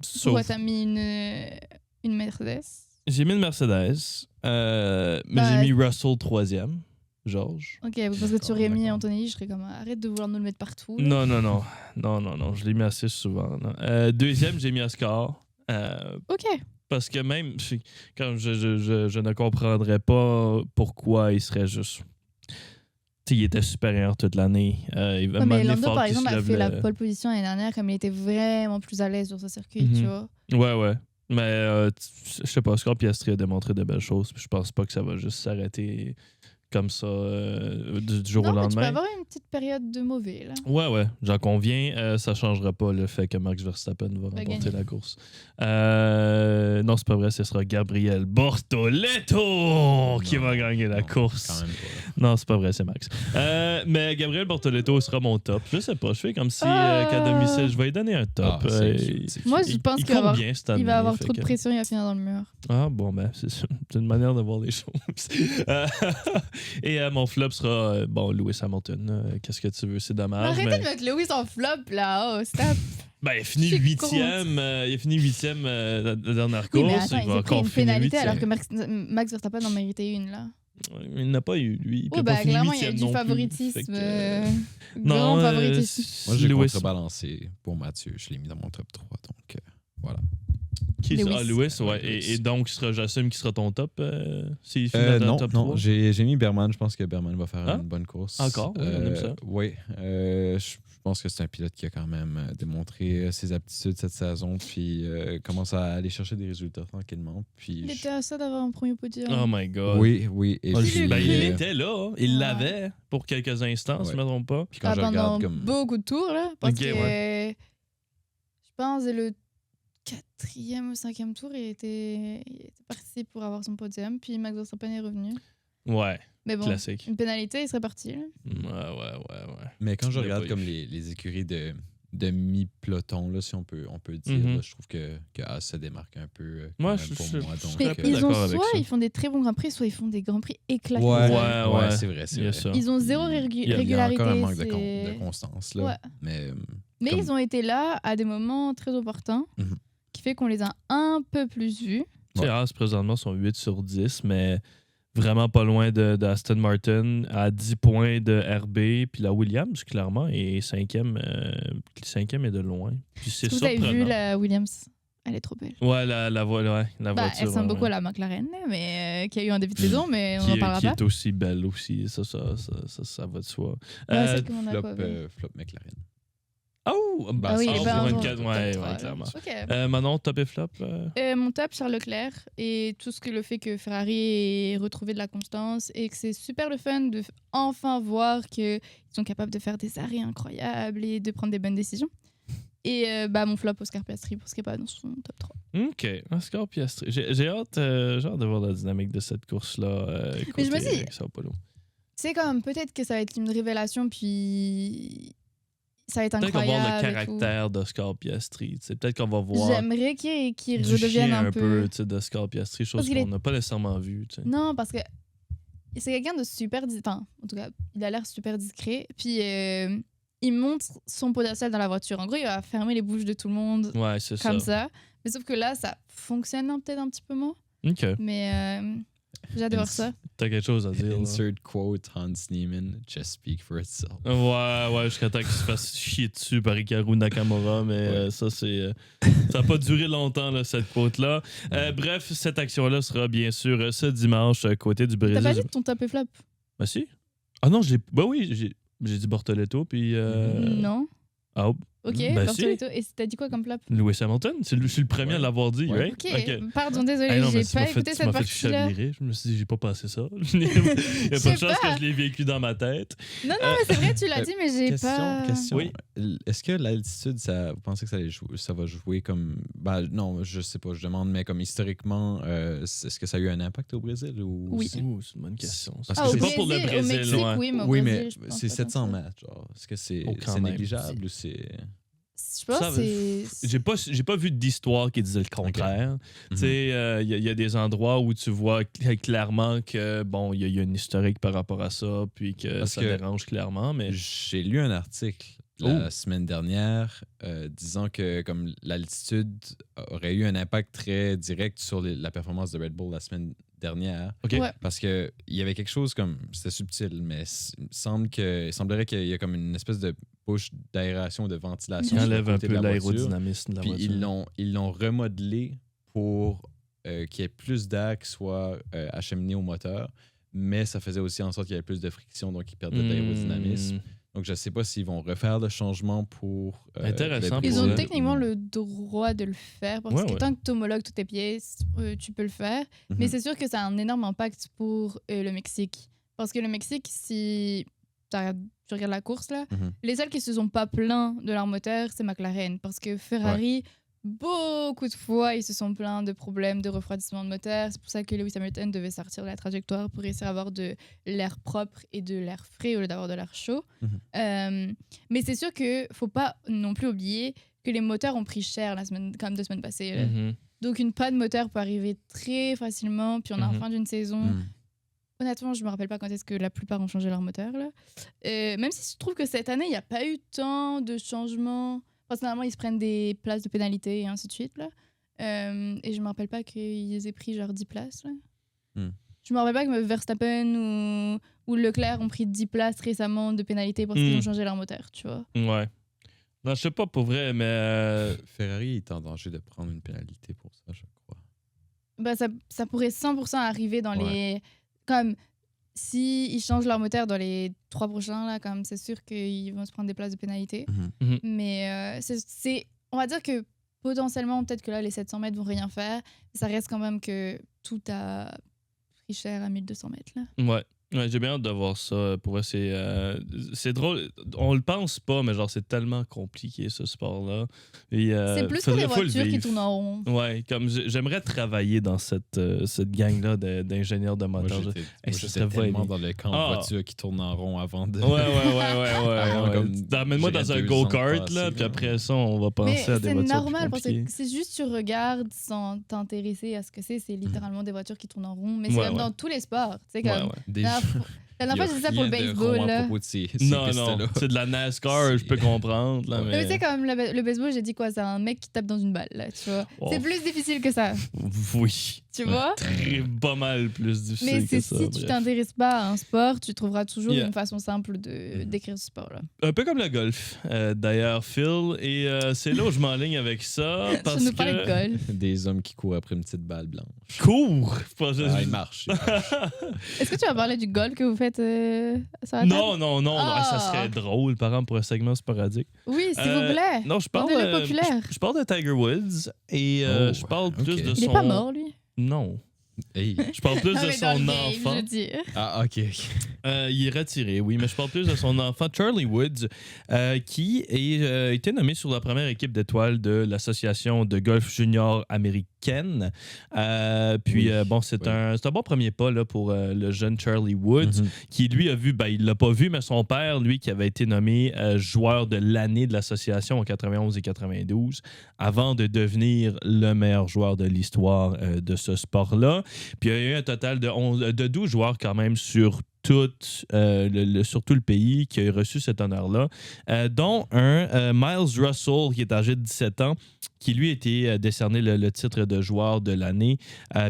Sauf... Pourquoi t'as mis une Mercedes? J'ai mis une Mercedes, mais Bah, j'ai mis Russell 3e. Georges. Ok, parce que tu D'accord, aurais mis d'accord. Anthony, je serais comme arrête de vouloir nous le mettre partout. là. Non. Je l'ai mis assez souvent. Non. Deuxième, j'ai mis Oscar. Ok. Parce que même, quand je ne comprendrais pas pourquoi il serait juste. Tu sais, il était supérieur toute l'année. Il va Ouais, mais m'amener Lando, fort par qu'il exemple, a soulève fait la le- pole position l'année dernière comme il était vraiment plus à l'aise sur ce circuit, Mhm. tu vois. Ouais. Mais je sais pas, Oscar Piastri a démontré de belles choses. Puis je pense pas que ça va juste s'arrêter comme ça du jour Non, au mais tu peux lendemain. avoir une petite période de mauvais, là. Ouais, j'en conviens. Ça changera pas le fait que Max Verstappen va remporter gagner. la course. Non, c'est pas vrai, ce sera Gabriel Bortoleto qui va gagner la course. Quand même pas. Non, c'est pas vrai, c'est Max. Mais Gabriel Bortoleto sera mon top. Je sais pas, je fais comme si Ah. qu'à domicile, je vais lui donner un top. Ah, c'est cute, c'est Moi, cute. je pense il qu'il va court avoir, bien cette année. il va avoir fait trop de que- pression, il va finir dans le mur. Ah bon, ben, c'est une manière de voir les choses. Et mon flop sera, Lewis Hamilton. Qu'est-ce que tu veux, c'est dommage. Arrêtez mais... de mettre Lewis en flop, là. Oh, stop. Ben, il a fini Je suis 8e. Il a fini 8e la dernière Oui, course. mais attends, il il va s'est pris encore une finir pénalité 8e. alors que Max Verstappen en méritait une, là. Il n'a pas eu, lui. Il Oui, a bah, pas fini clairement, il y a 8e du non plus. favoritisme. Fait que, Grand non, favoritisme. Moi, j'ai Lewis. contrebalancé pour Mathieu. Je l'ai mis dans mon top 3. Donc, voilà. Qui Lewis. sera Lewis, ouais. Lewis. Et donc, j'assume qu'il sera ton top s'il finit dans Non, le top non, 3. j'ai mis Berman. Je pense que Berman va faire Ah? une bonne course. Encore? Oui, on aime ça. Oui. Je pense que c'est un pilote qui a quand même démontré ses aptitudes cette saison, puis commence à aller chercher des résultats tranquillement. Puis Il était à ça d'avoir un premier podium. Oh my God. oui. Et Ah, puis, ben, il était là. Il Ouais. l'avait pour quelques instants, si je ne me trompe pas. puis quand je pendant regarde comme... beaucoup de tours, là. Parce Ok, que ouais. je pense que le 4e ou 5e tour, il était parti pour avoir son podium. Puis Max Verstappen est revenu. Ouais, Mais bon, classique. une pénalité, il serait parti. Là. Ouais. Mais quand je Je l'ai regarde pas comme eu. les écuries de mi-peloton, là, si on peut dire, Mhm. là, je trouve que Haas se démarque un peu Moi, quand même pour moi. Donc, Mais serais pas ils ont d'accord avec soit ça. ils font des très bons grands prix, soit ils font des grands prix éclatés. Ouais. c'est vrai. Il y a ça. Ils ont zéro Il y a régularité. Il y a encore un manque c'est- de constance. Là. Ouais. Mais Mais comme- ils ont été là à des moments très opportuns, Mhm. qui fait qu'on les a un peu plus vus. Tu sais, Haas, présentement, sont 8 sur 10, mais vraiment pas loin d'Aston Martin, à 10 points de RB. Puis la Williams, clairement, est 5e. 5e est de loin. Puis c'est Est-ce que vous avez vu surprenant. la Williams? Elle est trop belle. Ouais, la voiture. Elle ressemble beaucoup ouais. à la McLaren, là, mais qui a eu un début de saison, mais on Qui, en parlera qui pas. est aussi belle aussi. Ça va de soi. Ouais, celle que mon flop, aqua, ouais. flop McLaren. Oh! Bah, Ah oui, ça, eh pour ben, une on- quatre- top ouais, 3, ouais, là. clairement. Ok. Manon, top et flop? Mon top, Charles Leclerc, et tout ce que le fait que Ferrari ait retrouvé de la constance et que c'est super le fun de enfin voir qu'ils sont capables de faire des arrêts incroyables et de prendre des bonnes décisions. Et mon flop, Oscar Piastri, pour ce qui n'est pas dans son top 3. OK. Oscar Piastri. J'ai hâte de voir la dynamique de cette course-là. Mais je me dis- Sao Paulo. C'est comme, peut-être que ça va être une révélation, puis ça va être Peut-être qu'on va incroyable. voir le et tout. caractère d'Oscar Piastri. Tu sais, peut-être qu'on va voir J'aimerais qu'il du redevienne chien un peu. tu sais, d'Oscar Piastri, chose Parce qu'il qu'on n'a pas nécessairement vue. Tu sais. Non, parce que c'est quelqu'un de super... Enfin, en tout cas, il a l'air super discret. Puis, il montre son potentiel dans la voiture. En gros, il va fermer les bouches de tout le monde Ouais, c'est comme ça. ça. Mais sauf que là, ça fonctionne peut-être un petit peu moins. OK. Mais j'ai hâte de voir ça. T'as quelque chose à dire? là? Insert quote Hans Niemann, just speak for itself. Ouais, jusqu'à temps qu'il se fasse chier dessus par Hikaru Nakamura, mais ça, c'est. Ça n'a pas duré longtemps, là, cette quote-là. Bref, cette action-là sera bien sûr ce dimanche, côté du Brésil. T'as pas dit ton top et flop? Ben si. Ah non, j'ai dit Bortoletto, puis. Non. Ah, Ok, Ben Bortoletto. Et t'as dit quoi comme flop? Lewis Hamilton, je suis le premier à Ouais. l'avoir dit, Ouais. right? Ok, pardon, désolé, Hey, non, mais j'ai tu m'as pas fait- écouté tu cette m'as fait partie-là. chavirer. Je me suis dit, j'ai pas passé ça. Il y a pas de sais chance pas. que je l'ai vécu dans ma tête. Non, mais c'est vrai, tu l'as dit, mais j'ai pas... Question. Oui. Est-ce que l'altitude, vous pensez que ça va jouer comme... Ben, non, je sais pas, je demande, mais comme historiquement, est-ce que ça a eu un impact au Brésil? Ou Oui. c'est- Ouh, c'est une bonne question. ça. Parce Ah, que au c'est pas pour le Brésil, Brésil, au Mexique, ouais. oui, mais au Oui, Brésil, mais je pense c'est pas 700 tant que ça. mètres. Genre. Est-ce que c'est Oh, quand c'est même. négligeable ou c'est... Je pense Ça, que c'est... J'ai pas vu d'histoire qui disait le contraire. Tu sais, il y a des endroits où tu vois clairement que bon, il y a une historique par rapport à ça, puis que Parce ça que dérange clairement, mais J'ai lu un article la semaine dernière disant que comme l'altitude aurait eu un impact très direct sur la performance de Red Bull la semaine dernière. OK. Ouais. Parce que il y avait quelque chose comme... C'était subtil, mais il semblerait qu'il y a comme une espèce de bouche d'aération, de ventilation. Il sur le enlève un côté peu de la voiture. l'aérodynamisme de la Puis voiture. ils l'ont remodelé pour qu'il y ait plus d'air qui soit acheminé au moteur, mais ça faisait aussi en sorte qu'il y avait plus de friction, donc ils perdaient de l'aérodynamisme. Donc je sais pas s'ils vont refaire le changement pour... Intéressant Ils pour ont eux. techniquement le droit de le faire parce Ouais, que ouais. tant que tu homologues toutes tes pièces, tu peux le faire. Mais c'est sûr que ça a un énorme impact pour le Mexique. Parce que le Mexique, si tu regardes la course, là, les seuls qui se sont pas plaints de leur moteur, c'est McLaren. Parce que Ferrari, beaucoup de fois, ils se sont plaints de problèmes de refroidissement de moteur. C'est pour ça que Lewis Hamilton devait sortir de la trajectoire pour essayer d'avoir de l'air propre et de l'air frais au lieu d'avoir de l'air chaud. Mais c'est sûr qu'il faut pas non plus oublier que les moteurs ont pris cher comme 2 semaines passées. Là. Mhm. Donc une panne moteur peut arriver très facilement, puis on est en Mhm. fin d'une saison. Honnêtement, je me rappelle pas quand est-ce que la plupart ont changé leur moteur. Là. Même si je trouve que cette année, il n'y a pas eu tant de changements. Parce que normalement, ils se prennent des places de pénalité et ainsi de suite. Là. Et je me rappelle pas qu'ils aient pris genre 10 places. Là. Je me rappelle pas que Verstappen ou Leclerc ont pris 10 places récemment de pénalité parce qu'ils ont changé leur moteur, tu vois. Ouais. Non, je sais pas pour vrai, mais Ferrari est en danger de prendre une pénalité pour ça, je bah, ça pourrait 100% arriver dans Ouais. les... Comme si ils changent leur moteur dans les 3 prochains, là, comme c'est sûr qu'ils vont se prendre des places de pénalité. Mais on va dire que potentiellement, peut-être que là, les 700 mètres vont rien faire. Ça reste quand même que tout a pris cher à 1200 mètres, là. Ouais, j'ai bien hâte de voir ça. Pour vrai, c'est drôle. On le pense pas, mais genre, c'est tellement compliqué, ce sport-là. C'est plus que des voitures qui tournent en rond. Ouais, comme j'aimerais travailler dans cette gang-là d'ingénieurs de Moi, moteur. j'étais tellement dans le camp de voitures qui tournent en rond avant de... Ouais. Amène-moi dans un go-kart, là, puis après ça, on va penser à des voitures. C'est normal, parce que c'est juste tu regardes sans t'intéresser à ce que c'est littéralement des voitures qui tournent en rond. Mais c'est comme dans tous les sports. Tu sais, comme... La dernière fois, j'ai dit ça pour le baseball. Là. Non, c'est de la NASCAR, je peux comprendre. Là, mais tu sais, comme le baseball, j'ai dit quoi? C'est un mec qui tape dans une balle, là, tu vois. Oh. C'est plus difficile que ça. Oui. Tu vois? Pas mal plus difficile mais que ça. Mais si tu t'intéresses pas à un sport, tu trouveras toujours une façon simple de décrire ce sport-là. Un peu comme le golf, d'ailleurs, Phil. Et c'est là où je m'enligne avec ça. Parce tu nous parlais de golf. Des hommes qui courent après une petite balle blanche. Cours! Il marche. Est-ce que tu vas parler du golf que vous faites sur la table? Non, ça serait drôle, par exemple, pour un segment sporadique. Oui, s'il vous plaît. Non, je parle je parle de Tiger Woods et je parle plus de son... Il est pas mort, lui? Non. Hey. Je parle plus de son enfant. Ah, ok. Il est retiré, oui, mais je parle plus de son enfant, Charlie Woods, qui a été nommé sur la première équipe d'étoiles de l'Association de golf junior américaine. C'est un bon premier pas là, pour le jeune Charlie Woods, qui lui a vu, il l'a pas vu, mais son père, lui, qui avait été nommé joueur de l'année de l'association en 91 et 92, avant de devenir le meilleur joueur de l'histoire de ce sport-là. Puis il y a eu un total de 12 joueurs quand même sur tout le pays qui a reçu cet honneur-là, dont un Miles Russell qui est âgé de 17 ans, qui lui a été décerné le titre de joueur de l'année,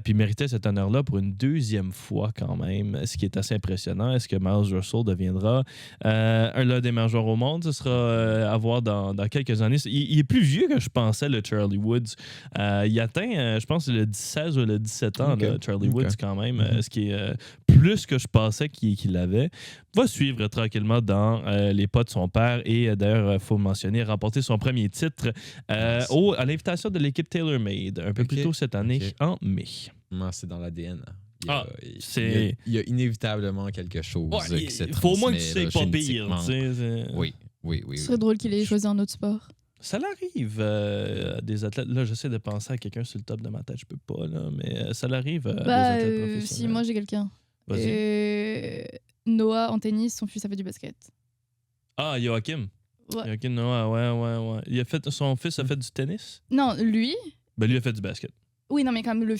puis méritait cet honneur-là pour une deuxième fois quand même, ce qui est assez impressionnant. Est-ce que Miles Russell deviendra l'un des meilleurs joueurs au monde? Ce sera à voir dans quelques années. Il est plus vieux que je pensais, le Charlie Woods. Il atteint, je pense, le 16 ou le 17 ans, le Charlie Woods quand même, ce qui est plus que je pensais qu'il avait. Va suivre tranquillement dans les pas de son père et d'ailleurs, il faut mentionner, remporter son premier titre à l'invitation de l'équipe TaylorMade un peu plus tôt cette année, en mai. C'est dans l'ADN. Il y a inévitablement quelque chose qui se transmet. Il faut au moins que tu sais pas pire. Oui. Ce serait drôle qu'il ait choisi un autre sport. Ça l'arrive à des athlètes. Là, j'essaie de penser à quelqu'un sur le top de ma tête. Je peux pas, là, mais ça l'arrive à des athlètes professionnels. Si, moi, j'ai quelqu'un. Noah, en tennis, son fils a fait du basket. Ah, Joachim. Ouais. Joachim Noah, ouais. Son fils a fait du tennis? Non, lui... Lui a fait du basket. Oui, non, mais comme le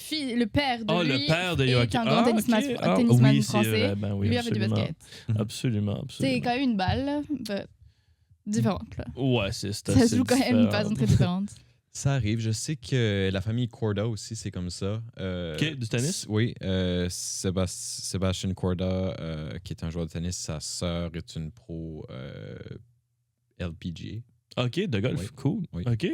père de lui le père de Joachim. est un grand tennisman français. Lui a fait du basket. Absolument. C'est quand même une balle, différente. Là. Ouais, ça se joue quand même d'une façon très différente. Ça arrive. Je sais que la famille Korda aussi, c'est comme ça. Du tennis? Oui. Sébastien Korda, qui est un joueur de tennis, sa sœur est une pro LPGA. OK, de golf. Oui. Cool. Oui. OK.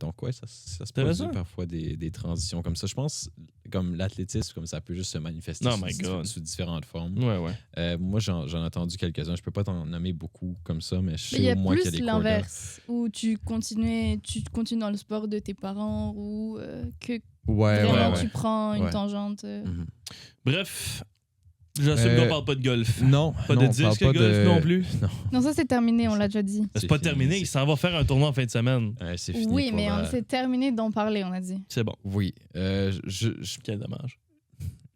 Donc, ouais, ça se produit parfois des transitions comme ça. Je pense, comme l'athlétisme, comme ça peut juste se manifester sous différentes formes. Ouais. Moi, j'en ai entendu quelques-uns. Je peux pas t'en nommer beaucoup comme ça, mais je sais au moins qu'il y a des cours. Il y a plus l'inverse, où tu continues dans le sport de tes parents ou que tu prends une tangente. Bref. J'assume qu'on parle pas de golf. Non. Pas de disque golf non plus. Non, ça c'est terminé, on l'a déjà dit. C'est pas terminé, il s'en va faire un tournoi en fin de semaine. C'est fini. Oui, mais c'est terminé d'en parler, on a dit. C'est bon. Oui. Quel dommage.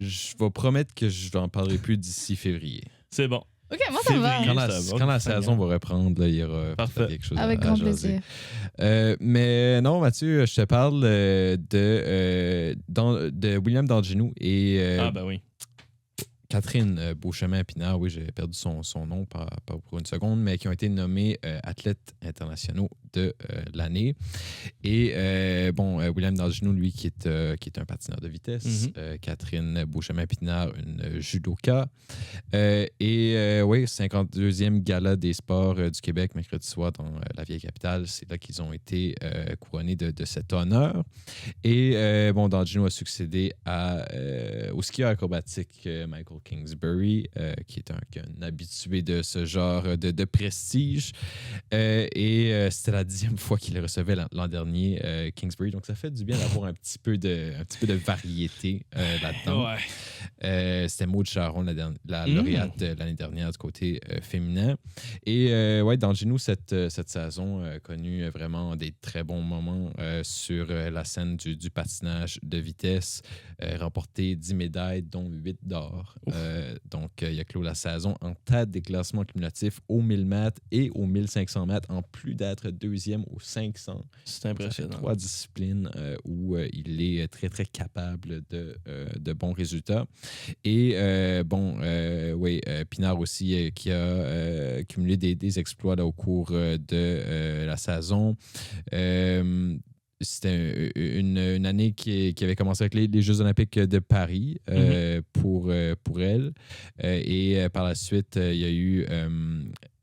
Je vais promettre que je n'en parlerai plus d'ici février. C'est bon. OK, moi ça va. Quand la saison va reprendre, là, il y aura quelque chose avec grand plaisir. Mais non, Mathieu, je te parle de William Dargenou et oui. Catherine Beauchemin-Pinard, oui, j'ai perdu son nom pas pour une seconde, mais qui ont été nommés athlètes internationaux de l'année. Et William Dagenou, lui, qui est un patineur de vitesse. Catherine Beauchemin-Pinard, une judoka. 52e gala des sports du Québec, mercredi soir, dans la vieille capitale. C'est là qu'ils ont été couronnés de cet honneur. Et Dagenou a succédé au skieur acrobatique Michael Kingsbury, qui est un habitué de ce genre de prestige. C'était la 10e fois qu'il recevait l'an dernier, Kingsbury. Donc, ça fait du bien d'avoir un petit peu de variété là-dedans. Ouais. C'était Maud Charon, la lauréate de l'année dernière du côté féminin. Et Dagenou, cette saison, a connu vraiment des très bons moments sur la scène du patinage de vitesse, remporté 10 médailles, dont 8 d'or. Donc, il a clos la saison en tête des classements cumulatifs aux 1000 mètres et aux 1500 mètres, en plus d'être deuxième aux 500. C'est impressionnant. 3 disciplines où il est très, très capable de bons résultats. Et Pinard aussi, qui a cumulé des exploits là, au cours de la saison. C'était une année qui avait commencé avec les Jeux olympiques de Paris pour elle. Et par la suite, il y a eu...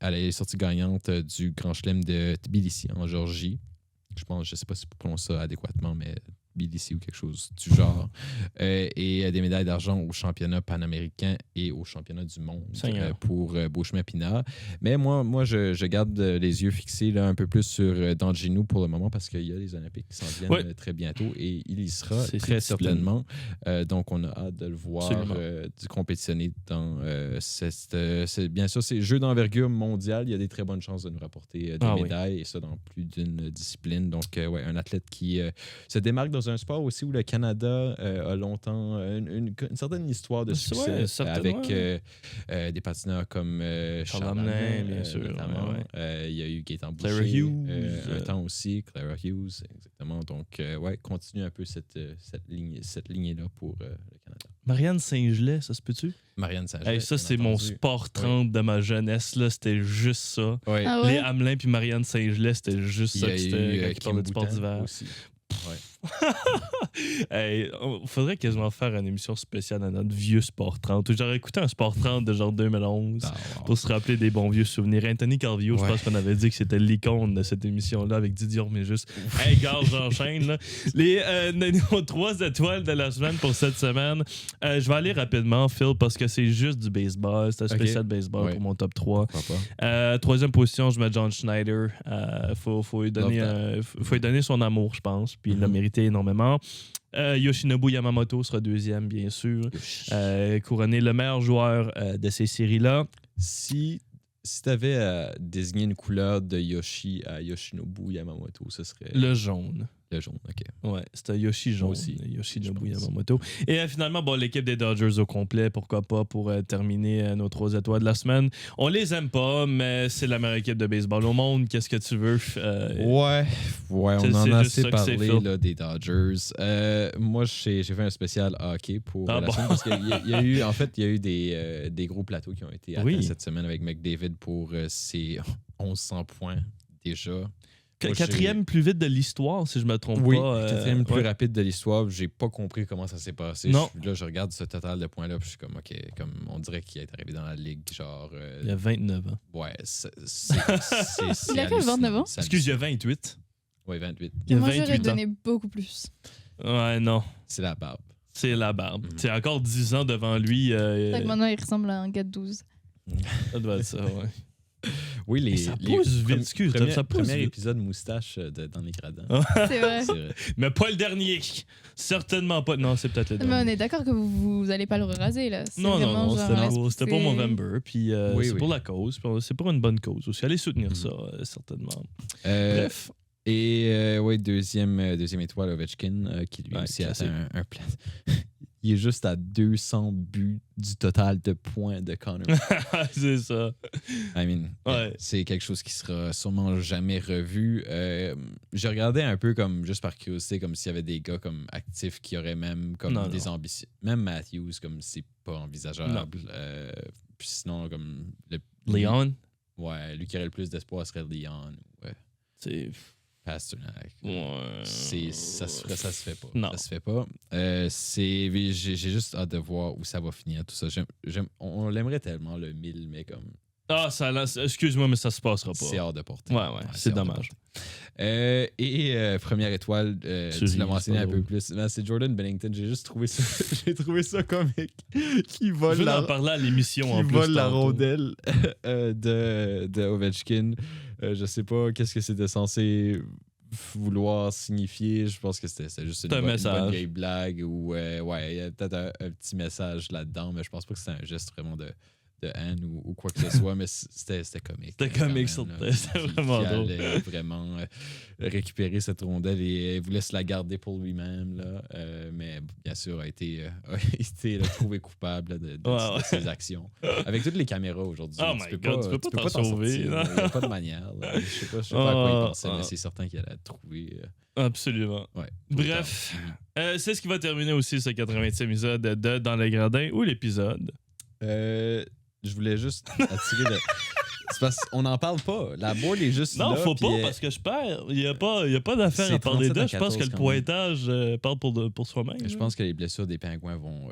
elle est sortie gagnante du Grand Chelem de Tbilissi, en Géorgie. Je ne sais pas si je prononce ça adéquatement, mais Tbilissi ou quelque chose du genre. Et des médailles d'argent au championnat panaméricain et au championnat du monde pour Beauchemin-Pinard. Mais moi je garde les yeux fixés là, un peu plus sur Dagenou pour le moment, parce qu'il y a les Olympiques qui s'en viennent très bientôt et il y sera très certainement. Donc, on a hâte de le voir compétitionner dans bien sûr, c'est Jeux d'envergure mondiale. Il y a des très bonnes chances de nous rapporter des médailles, et ça dans plus d'une discipline. Donc, un athlète qui se démarque dans un sport aussi où le Canada a longtemps une certaine histoire de succès avec des patineurs comme Charles Hamelin, bien sûr. Notamment. Il y a eu Gaëtan Boucher un temps aussi, Clara Hughes, exactement. Donc, continue un peu cette lignée-là pour le Canada. Marianne Saint-Gelais, ça se peut-tu? Marianne Saint-Gelais. Ça, c'est mon sport 30 de ma jeunesse. Là, c'était juste ça. Oui. Ah ouais? Les Hamelin puis Marianne Saint-Gelais, c'était juste ça. C'était quand ils parlaient du sport d'hiver. Aussi. Faudrait quasiment faire une émission spéciale dans notre vieux Sport 30. J'aurais écouté un Sport 30 de genre 2011 pour se rappeler des bons vieux souvenirs. Anthony Calvillo, je pense qu'on avait dit que c'était l'icône de cette émission-là avec Didier Orméjus. Hey, gars, j'enchaîne. Là. Nos 3 étoiles de la semaine pour cette semaine. Je vais aller rapidement, Phil, parce que c'est juste du baseball. C'est un spécial baseball pour mon top 3. 3e position, je mets John Schneider. Faut lui donner son amour, je pense. Puis il l'a mérité énormément. Yoshinobu Yamamoto sera 2e, bien sûr. Couronné le meilleur joueur de ces séries-là. Si tu avais à désigner une couleur de Yoshi à Yoshinobu Yamamoto, ce serait... Le jaune. Le jaune, OK. Ouais, c'était Yoshi jaune. Aussi. Yoshinobu Yamamoto. Et finalement, l'équipe des Dodgers au complet, pourquoi pas, pour terminer nos 3 étoiles de la semaine. On les aime pas, mais c'est la meilleure équipe de baseball au monde. Qu'est-ce que tu veux? On en a assez parlé là, des Dodgers. Moi, j'ai fait un spécial hockey pour la semaine, parce qu'il y a eu, en fait, il y a eu des gros plateaux qui ont été atteints cette semaine avec McDavid pour ses 1100 points déjà. 4e plus vite de l'histoire, si je me trompe pas. Oui, 4e plus rapide de l'histoire. J'ai pas compris comment ça s'est passé. Non. Je regarde ce total de points-là, puis je suis comme, OK, comme on dirait qu'il est arrivé dans la ligue, genre... il y a 29 ans. Ouais, il a que 29 ans? Excuse, il y a 28. Oui, 28. Moi, j'aurais donné beaucoup plus. Ouais, non. C'est la barbe. C'est la barbe. C'est encore 10 ans devant lui. C'est vrai que maintenant, il ressemble à un gars de 12. Ça doit être ça, ouais. Oui, ça pousse vite, excuse. Ça premier épisode moustache dans les gradins. C'est vrai. Mais pas le dernier. Certainement pas. Non, c'est peut-être le dernier. Mais on est d'accord que vous allez pas le raser, là. Non, c'était pour Movember. Puis c'est pour la cause. Puis c'est pour une bonne cause aussi. Allez soutenir ça, certainement. Bref. Et deuxième étoile, Ovechkin, qui lui aussi a un plan. il est juste à 200 buts du total de points de Connor. C'est ça. I mean, c'est quelque chose qui sera sûrement jamais revu. Je regardais un peu comme juste par curiosité, comme s'il y avait des gars comme actifs qui auraient même comme des ambitions. Même Matthews, comme c'est pas envisageable. Puis sinon, comme Leon? Ouais, lui qui aurait le plus d'espoir serait Leon. Ouais. C'est... Pasternak. Ouais. Ça se fait pas. Non. Ça se fait pas. J'ai juste hâte de voir où ça va finir, tout ça. On l'aimerait tellement, le 1000, mais comme... excuse-moi, mais ça se passera pas. C'est hors de portée. Ouais, c'est dommage. Première étoile, tu l'as mentionné un peu plus. C'est Jordan Bennington. J'ai juste trouvé ça, comique. Qui vole je vais en parler à l'émission en plus. Qui vole la rondelle de Ovechkin. Je sais pas qu'est-ce que c'était censé vouloir signifier. Je pense que c'était juste une bonne vieille blague ou il y a peut-être un petit message là-dedans, mais je pense pas que c'était un geste vraiment de haine ou quoi que ce soit, mais c'était comique. C'était comique, c'était vraiment drôle. Il allait vraiment récupérer cette rondelle et il voulait se la garder pour lui-même, là. Mais bien sûr, a été trouvé coupable de ses actions. Avec toutes les caméras aujourd'hui, tu peux pas t'en sauver. Il n'y a pas de manière. Je sais pas à quoi il pensait, mais c'est certain qu'il allait trouver. Absolument. Ouais, bref, c'est ce qui va terminer aussi ce 80e épisode de Dans les Gradins ou l'épisode. Je voulais juste attirer le... C'est parce qu'on n'en parle pas. La board est juste là. Non, faut pas, parce que je perds. Il n'y a pas d'affaire à parler d'eux. Je pense que le pointage parle pour soi-même. Je pense que les blessures des Pingouins vont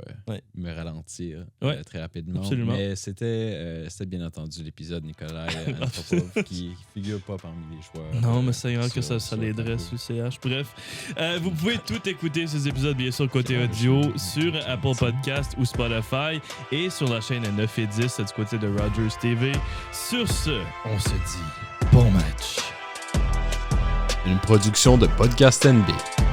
me ralentir très rapidement. Absolument. Mais c'était bien entendu l'épisode Nikolai Antropov qui figure pas parmi les choix. Non, mais c'est vrai que ça l'aiderait sur CH. Bref, vous pouvez tout écouter ces épisodes, bien sûr, côté audio, sur Apple Podcast ou Spotify et sur la chaîne 9 et 10 du côté de Rogers TV. Sur ce, on se dit bon match. Une production de Podcast NB.